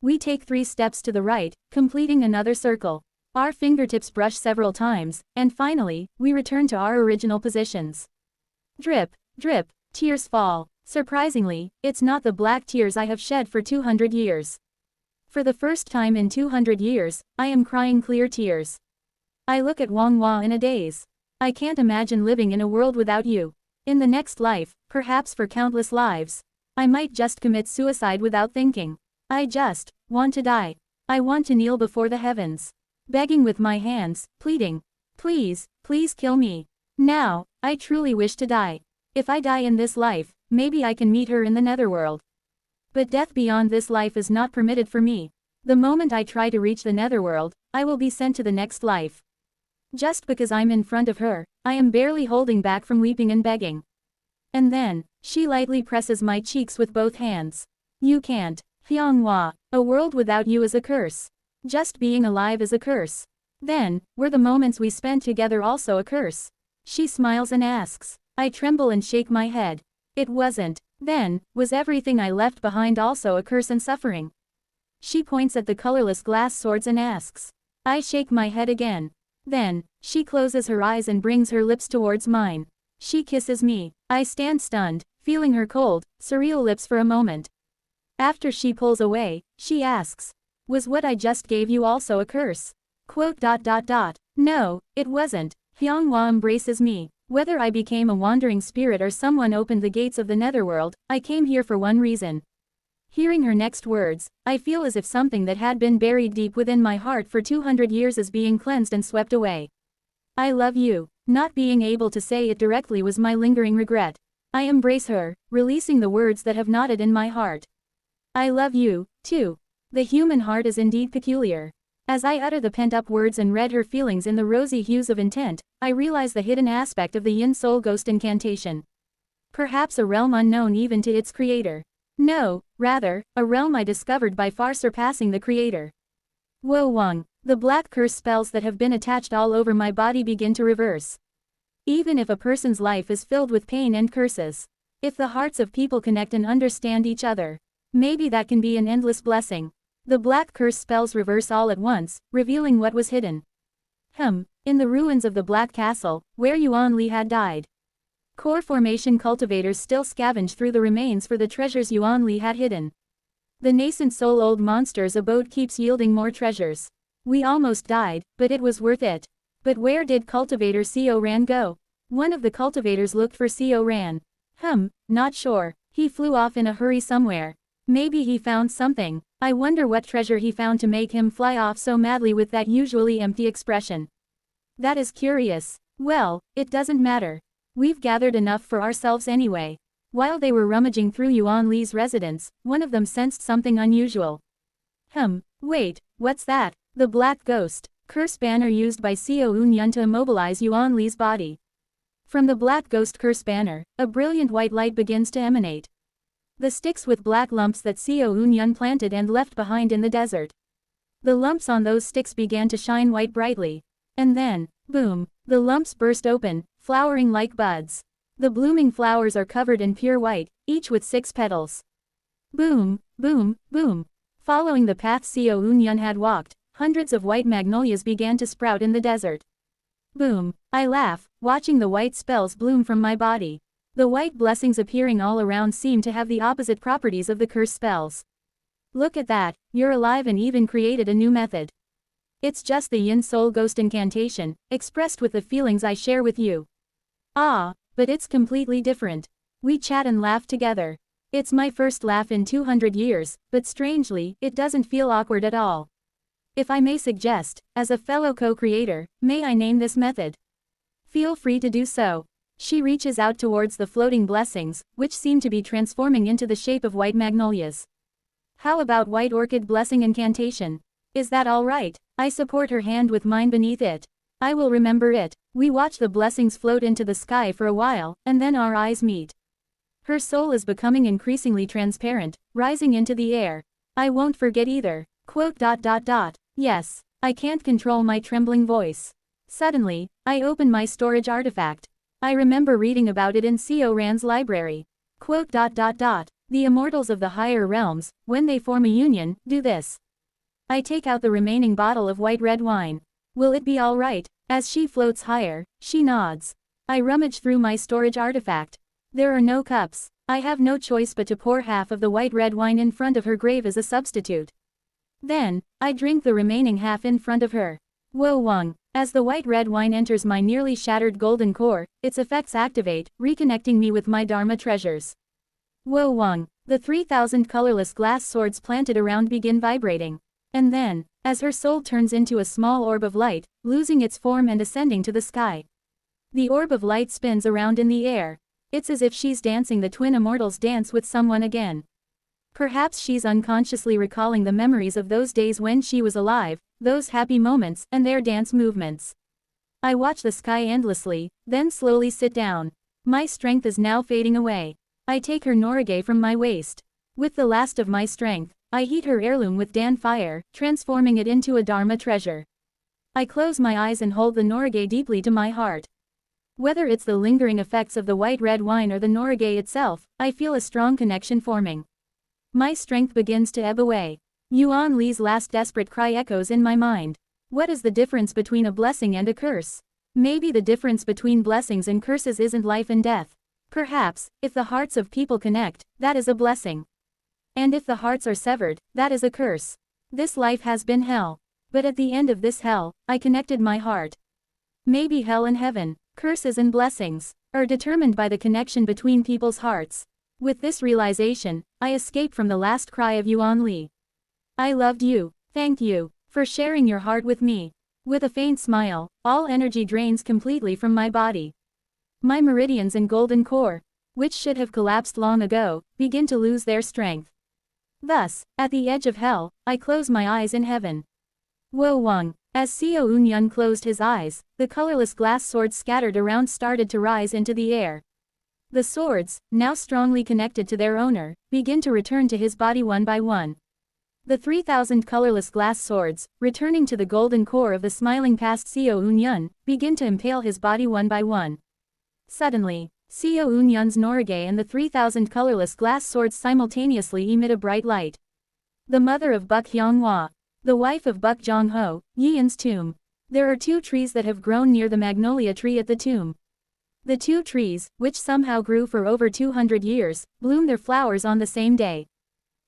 We take 3 steps to the right, completing another circle. Our fingertips brush several times, and finally, we return to our original positions. Drip, drip, tears fall. Surprisingly, it's not the black tears I have shed for 200 years. For the first time in 200 years, I am crying clear tears. I look at Wang Hua in a daze. I can't imagine living in a world without you. In the next life, perhaps for countless lives, I might just commit suicide without thinking. I just want to die. I want to kneel before the heavens. begging with my hands, pleading. Please, please kill me. Now, I truly wish to die. If I die in this life, maybe I can meet her in the netherworld. But death beyond this life is not permitted for me. The moment I try to reach the netherworld, I will be sent to the next life. Just because I'm in front of her, I am barely holding back from weeping and begging. And then, she lightly presses my cheeks with both hands. You can't. Hyunghwa, a world without you is a curse. Just being alive is a curse. Then, were the moments we spent together also a curse? She smiles and asks. I tremble and shake my head. It wasn't. Then, was everything I left behind also a curse and suffering? She points at the colorless glass swords and asks. I shake my head again. Then, she closes her eyes and brings her lips towards mine. She kisses me. I stand stunned, feeling her cold, surreal lips for a moment. After she pulls away, she asks. Was what I just gave you also a curse? No, it wasn't. Hyunghwa embraces me. Whether I became a wandering spirit or someone opened the gates of the netherworld, I came here for one reason. Hearing her next words, I feel as if something that had been buried deep within my heart for 200 years is being cleansed and swept away. I love you. Not being able to say it directly was my lingering regret. I embrace her, releasing the words that have knotted in my heart. I love you, too. The human heart is indeed peculiar. As I utter the pent-up words and read her feelings in the rosy hues of intent, I realize the hidden aspect of the Yin Soul Ghost incantation. Perhaps a realm unknown even to its creator. No, rather, a realm I discovered by far surpassing the creator. Wo Wang, the black curse spells that have been attached all over my body begin to reverse. Even if a person's life is filled with pain and curses, if the hearts of people connect and understand each other, maybe that can be an endless blessing. The black curse spells reverse all at once, revealing what was hidden. In the ruins of the Black Castle, where Yuan Li had died. Core formation cultivators still scavenge through the remains for the treasures Yuan Li had hidden. The nascent soul-old monster's abode keeps yielding more treasures. We almost died, but it was worth it. But where did cultivator Seo Ran go? One of the cultivators looked for Seo Ran. Not sure. He flew off in a hurry somewhere. Maybe he found something. I wonder what treasure he found to make him fly off so madly with that usually empty expression. That is curious. Well, it doesn't matter. We've gathered enough for ourselves anyway. While they were rummaging through Yuan Li's residence, one of them sensed something unusual. Wait, what's that? The black ghost. Curse banner used by Seo Eun-yun to immobilize Yuan Li's body. From the black ghost curse banner, a brilliant white light begins to emanate. The sticks with black lumps that Seo Eun-yun planted and left behind in the desert. The lumps on those sticks began to shine white brightly. And then, boom, the lumps burst open, flowering like buds. The blooming flowers are covered in pure white, each with 6 petals. Boom, boom, boom. Following the path Seo Eun-yun had walked, hundreds of white magnolias began to sprout in the desert. Boom, I laugh, watching the white spells bloom from my body. The white blessings appearing all around seem to have the opposite properties of the curse spells. Look at that, you're alive and even created a new method. It's just the Yin Soul Ghost incantation, expressed with the feelings I share with you. Ah, but it's completely different. We chat and laugh together. It's my first laugh in 200 years, but strangely, it doesn't feel awkward at all. If I may suggest, as a fellow co-creator, may I name this method? Feel free to do so. She reaches out towards the floating blessings, which seem to be transforming into the shape of white magnolias. How about white orchid blessing incantation? Is that all right? I support her hand with mine beneath it. I will remember it. We watch the blessings float into the sky for a while, and then our eyes meet. Her soul is becoming increasingly transparent, rising into the air. I won't forget either. Yes, I can't control my trembling voice. Suddenly, I open my storage artifact. I remember reading about it in Seo Ran's library. The immortals of the higher realms, when they form a union, do this. I take out the remaining bottle of white red wine. Will it be all right? As she floats higher, she nods. I rummage through my storage artifact. There are no cups. I have no choice but to pour half of the white red wine in front of her grave as a substitute. Then, I drink the remaining half in front of her. Wo Wang. As the white red wine enters my nearly shattered golden core, its effects activate, reconnecting me with my Dharma treasures. Wo Wang. The 3,000 colorless glass swords planted around begin vibrating. And then, as her soul turns into a small orb of light, losing its form and ascending to the sky. The orb of light spins around in the air. It's as if she's dancing the twin immortals dance with someone again. Perhaps she's unconsciously recalling the memories of those days when she was alive, those happy moments, and their dance movements. I watch the sky endlessly, then slowly sit down. My strength is now fading away. I take her norige from my waist. With the last of my strength, I heat her heirloom with Dan fire, transforming it into a Dharma treasure. I close my eyes and hold the norige deeply to my heart. Whether it's the lingering effects of the white red wine or the norige itself, I feel a strong connection forming. My strength begins to ebb away. Yuan Li's last desperate cry echoes in my mind. What is the difference between a blessing and a curse? Maybe the difference between blessings and curses isn't life and death. Perhaps, if the hearts of people connect, that is a blessing. And if the hearts are severed, that is a curse. This life has been hell. But at the end of this hell, I connected my heart. Maybe hell and heaven, curses and blessings, are determined by the connection between people's hearts. With this realization, I escape from the last cry of Yuan Li. I loved you, thank you, for sharing your heart with me. With a faint smile, all energy drains completely from my body. My meridians and golden core, which should have collapsed long ago, begin to lose their strength. Thus, at the edge of hell, I close my eyes in heaven. Wo Wang. As Xiao Unyun closed his eyes, the colorless glass swords scattered around started to rise into the air. The swords, now strongly connected to their owner, begin to return to his body one by one. The 3,000 colorless glass swords, returning to the golden core of the smiling past Xiao Unyun, begin to impale his body one by one. Suddenly, Xiao Unyun's norige and the 3,000 colorless glass swords simultaneously emit a bright light. The mother of Buk Hyonghua, the wife of Buk Jongho, Yian's tomb. There are two trees that have grown near the magnolia tree at the tomb. The two trees, which somehow grew for over 200 years, bloom their flowers on the same day.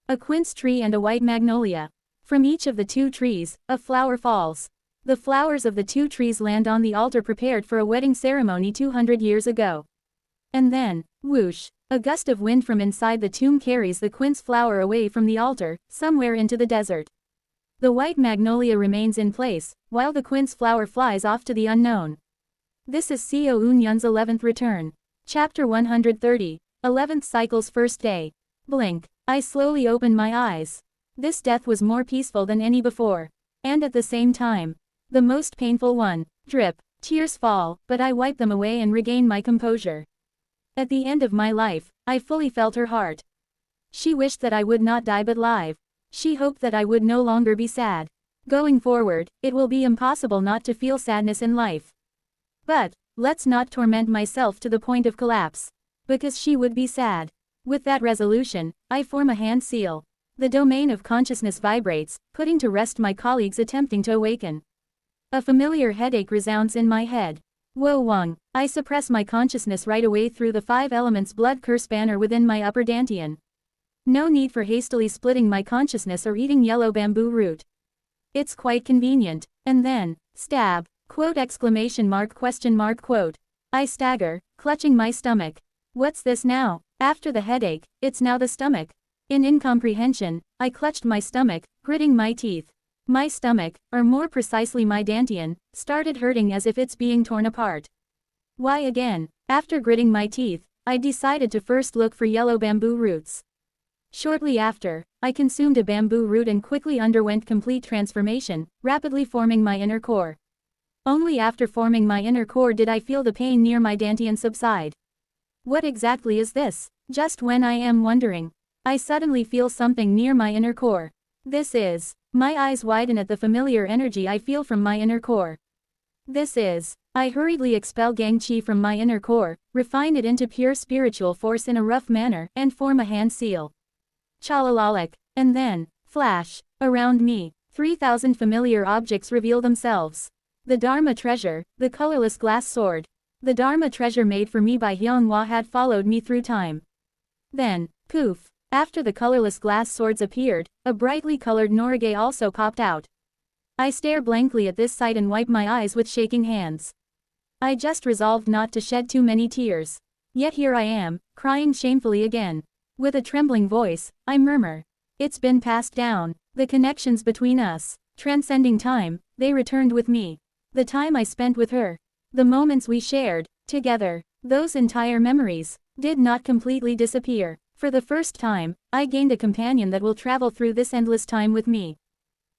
A quince tree and a white magnolia. From each of the two trees, a flower falls. The flowers of the two trees land on the altar prepared for a wedding ceremony 200 years ago. And then, whoosh, a gust of wind from inside the tomb carries the quince flower away from the altar, somewhere into the desert. The white magnolia remains in place, while the quince flower flies off to the unknown. This is Xiao Unyun's 11th return. Chapter 130, 11th Cycle's First Day. Blink. I slowly opened my eyes. This death was more peaceful than any before. And at the same time, the most painful one. Drip. Tears fall, but I wipe them away and regain my composure. At the end of my life, I fully felt her heart. She wished that I would not die but live. She hoped that I would no longer be sad. Going forward, it will be impossible not to feel sadness in life. But, let's not torment myself to the point of collapse. Because she would be sad. With that resolution, I form a hand seal. The domain of consciousness vibrates, putting to rest my colleagues attempting to awaken. A familiar headache resounds in my head. Wo Wang. I suppress my consciousness right away through the 5 elements blood curse banner within my upper dantian. No need for hastily splitting my consciousness or eating yellow bamboo root. It's quite convenient. And then, stab, quote exclamation mark question mark quote. I stagger, clutching my stomach. What's this now? After the headache, it's now the stomach. In incomprehension, I clutched my stomach, gritting my teeth. My stomach, or more precisely my dantian, started hurting as if it's being torn apart. Why again? After gritting my teeth, I decided to first look for yellow bamboo roots. Shortly after, I consumed a bamboo root and quickly underwent complete transformation, rapidly forming my inner core. Only after forming my inner core did I feel the pain near my dantian subside. What exactly is this? Just when I am wondering, I suddenly feel something near my inner core. This is. My eyes widen at the familiar energy I feel from my inner core. This is. I hurriedly expel gang chi from my inner core, refine it into pure spiritual force in a rough manner, and form a hand seal. Chalalalik. And then, flash, around me, 3,000 familiar objects reveal themselves. The Dharma treasure, the colorless glass sword. The Dharma treasure made for me by Hyonghua had followed me through time. Then, poof. After the colorless glass swords appeared, a brightly colored norige also popped out. I stare blankly at this sight and wipe my eyes with shaking hands. I just resolved not to shed too many tears. Yet here I am, crying shamefully again. With a trembling voice, I murmur. It's been passed down. The connections between us. Transcending time, they returned with me. The time I spent with her. The moments we shared, together, those entire memories, did not completely disappear. For the first time, I gained a companion that will travel through this endless time with me.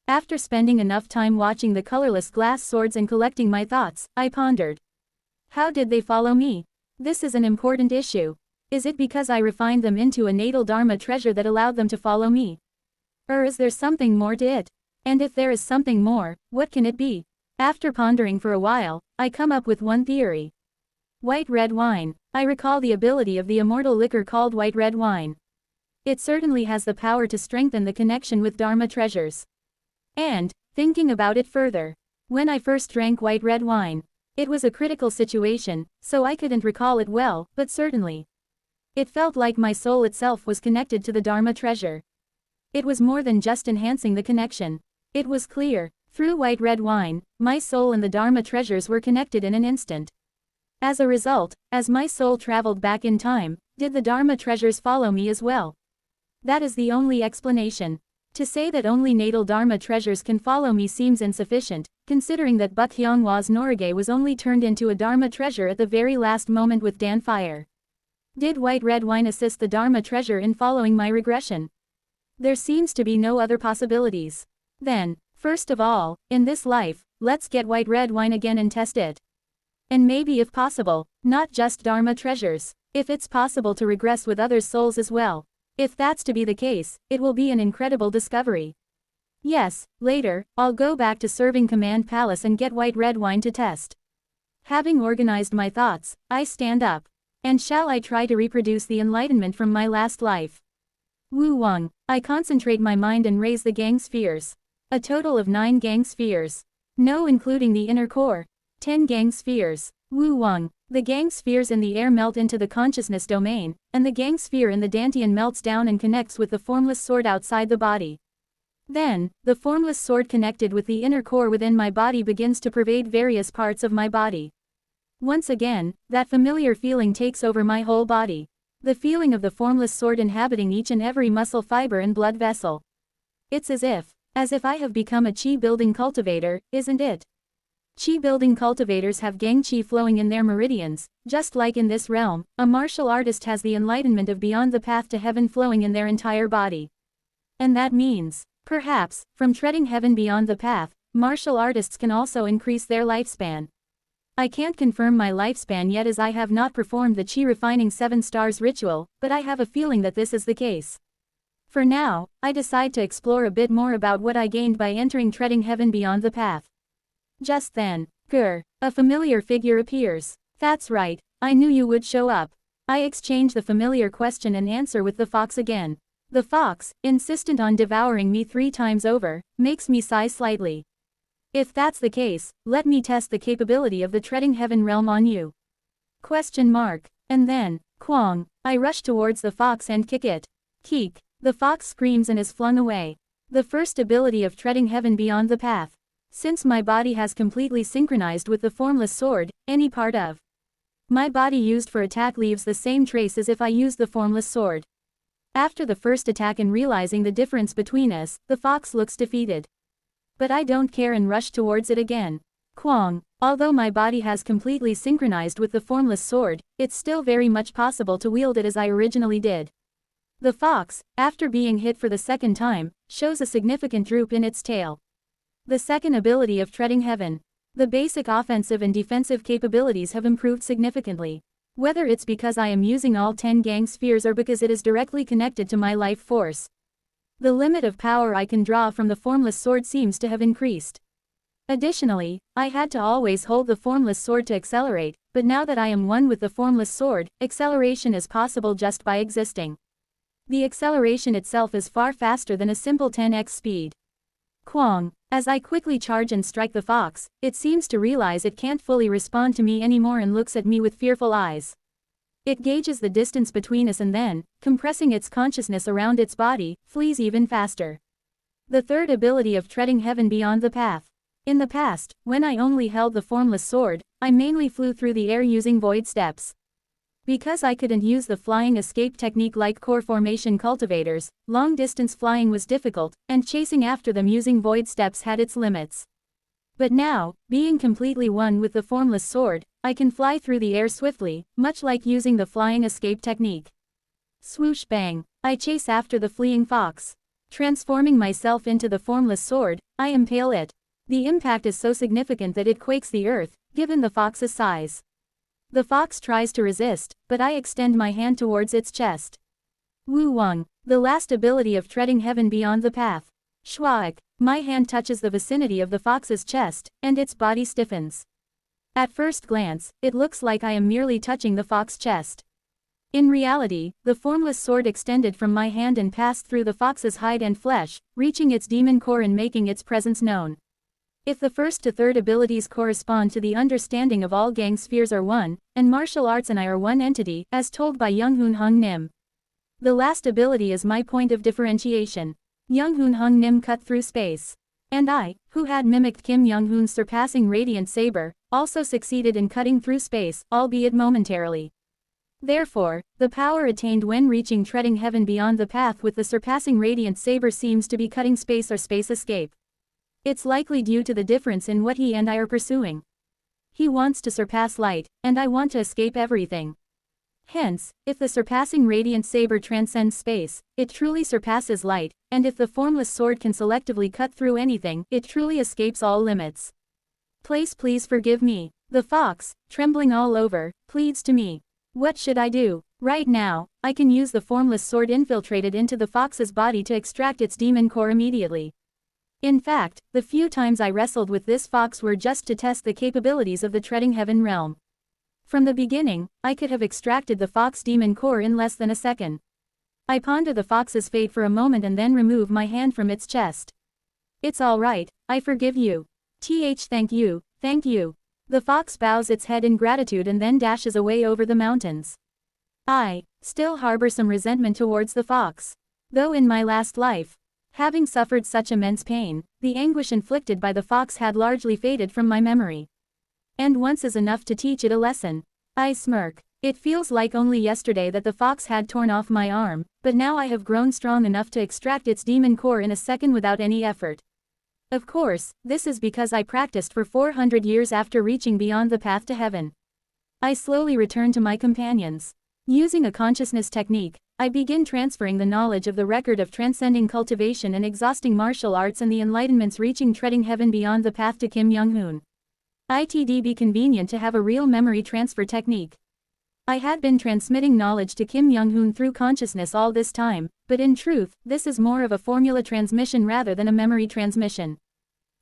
After spending enough time watching the colorless glass swords and collecting my thoughts, I pondered. How did they follow me? This is an important issue. Is it because I refined them into a natal dharma treasure that allowed them to follow me? Or is there something more to it? And if there is something more, what can it be? After pondering for a while, I come up with one theory. White red wine. I recall the ability of the immortal liquor called white red wine. It certainly has the power to strengthen the connection with dharma treasures. And, thinking about it further, when I first drank white red wine, it was a critical situation, so I couldn't recall it well, but certainly. It felt like my soul itself was connected to the dharma treasure. It was more than just enhancing the connection. It was clear, through white red wine, my soul and the dharma treasures were connected in an instant. As a result, as my soul traveled back in time, did the dharma treasures follow me as well? That is the only explanation. To say that only natal dharma treasures can follow me seems insufficient, considering that Baekhyunghwa's Norige was only turned into a dharma treasure at the very last moment with Dan Fire. Did white red wine assist the dharma treasure in following my regression? There seems to be no other possibilities. Then, first of all, in this life, let's get white red wine again and test it. And maybe if possible, not just dharma treasures, if it's possible to regress with others' souls as well. If that's to be the case, it will be an incredible discovery. Yes, later, I'll go back to Serving Command Palace and get white red wine to test. Having organized my thoughts, I stand up. And shall I try to reproduce the enlightenment from my last life? Wu Wang. I concentrate my mind and raise the gang spheres. A total of 9 gang spheres. No, including the inner core. 10 gang spheres. Wu Wang. The gang spheres in the air melt into the consciousness domain, and the gang sphere in the dantian melts down and connects with the formless sword outside the body. Then, the formless sword connected with the inner core within my body begins to pervade various parts of my body. Once again, that familiar feeling takes over my whole body. The feeling of the formless sword inhabiting each and every muscle fiber and blood vessel. It's as if I have become a chi-building cultivator, isn't it? Chi-building cultivators have gang chi flowing in their meridians, just like in this realm, a martial artist has the enlightenment of beyond the path to heaven flowing in their entire body. And that means, perhaps, from treading heaven beyond the path, martial artists can also increase their lifespan. I can't confirm my lifespan yet as I have not performed the chi refining 7 stars ritual, but I have a feeling that this is the case. For now, I decide to explore a bit more about what I gained by entering treading heaven beyond the path. Just then, a familiar figure appears. That's right, I knew you would show up. I exchange the familiar question and answer with the fox again. The fox, insistent on devouring me 3 times over, makes me sigh slightly. If that's the case, let me test the capability of the treading heaven realm on you. Question mark. And then, Kwong, I rush towards the fox and kick it. Keek. The fox screams and is flung away. The first ability of treading heaven beyond the path. Since my body has completely synchronized with the formless sword, any part of my body used for attack leaves the same trace as if I used the formless sword. After the first attack and realizing the difference between us, the fox looks defeated. But I don't care and rush towards it again. Kwong, although my body has completely synchronized with the formless sword, it's still very much possible to wield it as I originally did. The fox, after being hit for the second time, shows a significant droop in its tail. The second ability of treading heaven. The basic offensive and defensive capabilities have improved significantly. Whether it's because I am using all 10 gang spheres or because it is directly connected to my life force. The limit of power I can draw from the formless sword seems to have increased. Additionally, I had to always hold the formless sword to accelerate, but now that I am one with the formless sword, acceleration is possible just by existing. The acceleration itself is far faster than a simple 10x speed. Kwong, as I quickly charge and strike the fox, it seems to realize it can't fully respond to me anymore and looks at me with fearful eyes. It gauges the distance between us and then, compressing its consciousness around its body, flees even faster. The third ability of treading heaven beyond the path. In the past, when I only held the formless sword, I mainly flew through the air using void steps. Because I couldn't use the flying escape technique like core formation cultivators, long-distance flying was difficult, and chasing after them using void steps had its limits. But now, being completely one with the formless sword, I can fly through the air swiftly, much like using the flying escape technique. Swoosh bang, I chase after the fleeing fox. Transforming myself into the formless sword, I impale it. The impact is so significant that it quakes the earth, given the fox's size. The fox tries to resist, but I extend my hand towards its chest. Wu Wang, the last ability of treading heaven beyond the path. Shwaak, my hand touches the vicinity of the fox's chest, and its body stiffens. At first glance, it looks like I am merely touching the fox's chest. In reality, the formless sword extended from my hand and passed through the fox's hide and flesh, reaching its demon core and making its presence known. If the first to third abilities correspond to the understanding of all gang spheres are one, and martial arts and I are one entity, as told by Younghoon Hung Nim. The last ability is my point of differentiation. Younghoon Hung Nim cut through space. And I, who had mimicked Kim Younghoon's surpassing radiant saber, also succeeded in cutting through space, albeit momentarily. Therefore, the power attained when reaching treading heaven beyond the path with the surpassing radiant saber seems to be cutting space or space escape. It's likely due to the difference in what he and I are pursuing. He wants to surpass light, and I want to escape everything. Hence, if the surpassing radiant saber transcends space, it truly surpasses light, and if the formless sword can selectively cut through anything, it truly escapes all limits. Please forgive me. The fox, trembling all over, pleads to me. What should I do? Right now, I can use the formless sword infiltrated into the fox's body to extract its demon core immediately. In fact, the few times I wrestled with this fox were just to test the capabilities of the treading heaven realm. From the beginning, I could have extracted the fox demon core in less than a second. I ponder the fox's fate for a moment and then remove my hand from its chest. It's all right, I forgive you. Thank you, thank you. The fox bows its head in gratitude and then dashes away over the mountains. I still harbor some resentment towards the fox. Though in my last life, having suffered such immense pain, the anguish inflicted by the fox had largely faded from my memory. And once is enough to teach it a lesson. I smirk. It feels like only yesterday that the fox had torn off my arm, but now I have grown strong enough to extract its demon core in a second without any effort. Of course, this is because I practiced for 400 years after reaching beyond the path to heaven. I slowly return to my companions. Using a consciousness technique, I begin transferring the knowledge of the record of transcending cultivation and exhausting martial arts and the enlightenments reaching treading heaven beyond the path to Kim Young-hoon. It'd be convenient to have a real memory transfer technique. I had been transmitting knowledge to Kim Young-hoon through consciousness all this time, but in truth, this is more of a formula transmission rather than a memory transmission.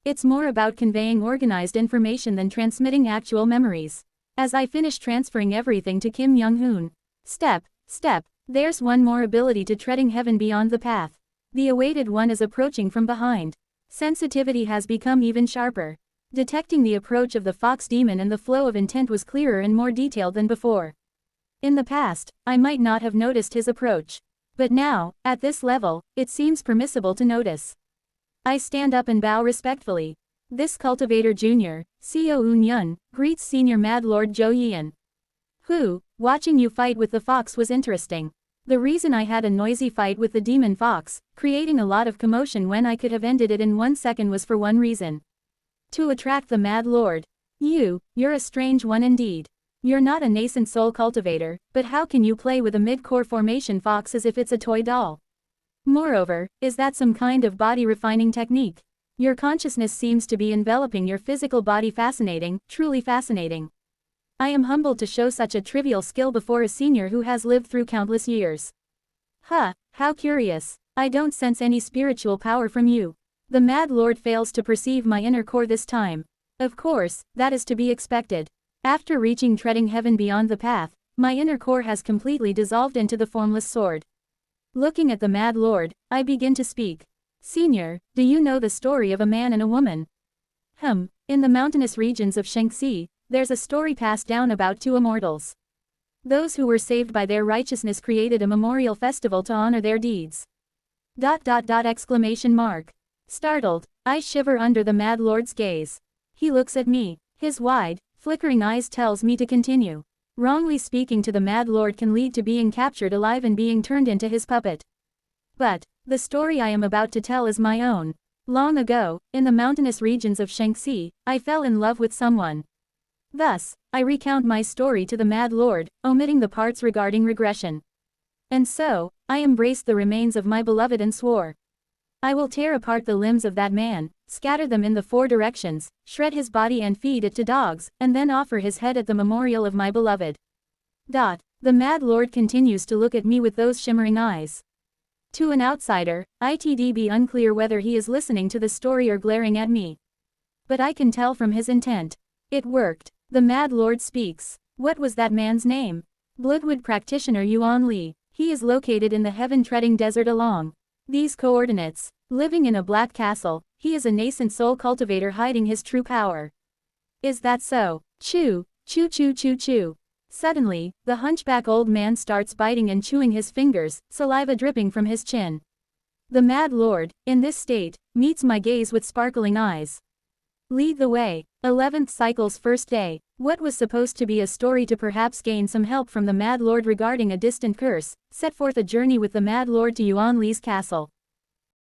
It's more about conveying organized information than transmitting actual memories. As I finish transferring everything to Kim Young-hoon. Step, there's one more ability to treading heaven beyond the path. The awaited one is approaching from behind. Sensitivity has become even sharper. Detecting the approach of the fox demon and the flow of intent was clearer and more detailed than before. In the past, I might not have noticed his approach. But now, at this level, it seems permissible to notice. I stand up and bow respectfully. This cultivator junior, Seo Un-yun, greets Senior Mad Lord Jo Yeon. Watching you fight with the fox was interesting. The reason I had a noisy fight with the demon fox, creating a lot of commotion when I could have ended it in 1 second was for one reason. To attract the Mad Lord. You're a strange one indeed. You're not a nascent soul cultivator, but how can you play with a mid-core formation fox as if it's a toy doll? Moreover, is that some kind of body refining technique? Your consciousness seems to be enveloping your physical body. Fascinating, truly fascinating. I am humbled to show such a trivial skill before a senior who has lived through countless years. How curious. I don't sense any spiritual power from you. The Mad Lord fails to perceive my inner core this time. Of course, that is to be expected. After reaching treading heaven beyond the path, my inner core has completely dissolved into the formless sword. Looking at the Mad Lord, I begin to speak. Senior, do you know the story of a man and a woman? In the mountainous regions of Shaanxi, there's a story passed down about two immortals. Those who were saved by their righteousness created a memorial festival to honor their deeds. .. Startled, I shiver under the Mad Lord's gaze. He looks at me. His wide, flickering eyes tells me to continue. Wrongly speaking to the Mad Lord can lead to being captured alive and being turned into his puppet. But the story I am about to tell is my own. Long ago, in the mountainous regions of Shaanxi, I fell in love with someone. Thus, I recount my story to the Mad Lord, omitting the parts regarding regression. And so, I embraced the remains of my beloved and swore. I will tear apart the limbs of that man, scatter them in the 4 directions, shred his body and feed it to dogs, and then offer his head at the memorial of my beloved. The Mad Lord continues to look at me with those shimmering eyes. To an outsider, it'd be unclear whether he is listening to the story or glaring at me. But I can tell from his intent. It worked. The Mad Lord speaks. What was that man's name? Bloodwood practitioner Yuan Li. He is located in the heaven-treading desert along these coordinates. Living in a black castle, he is a nascent soul cultivator hiding his true power. Is that so? Chew, chew chew chew chew. Suddenly, the hunchback old man starts biting and chewing his fingers, saliva dripping from his chin. The Mad Lord, in this state, meets my gaze with sparkling eyes. Lead the way. 11th cycle's first day. What was supposed to be a story to perhaps gain some help from the Mad Lord regarding a distant curse, set forth a journey with the Mad Lord to Yuan Li's castle.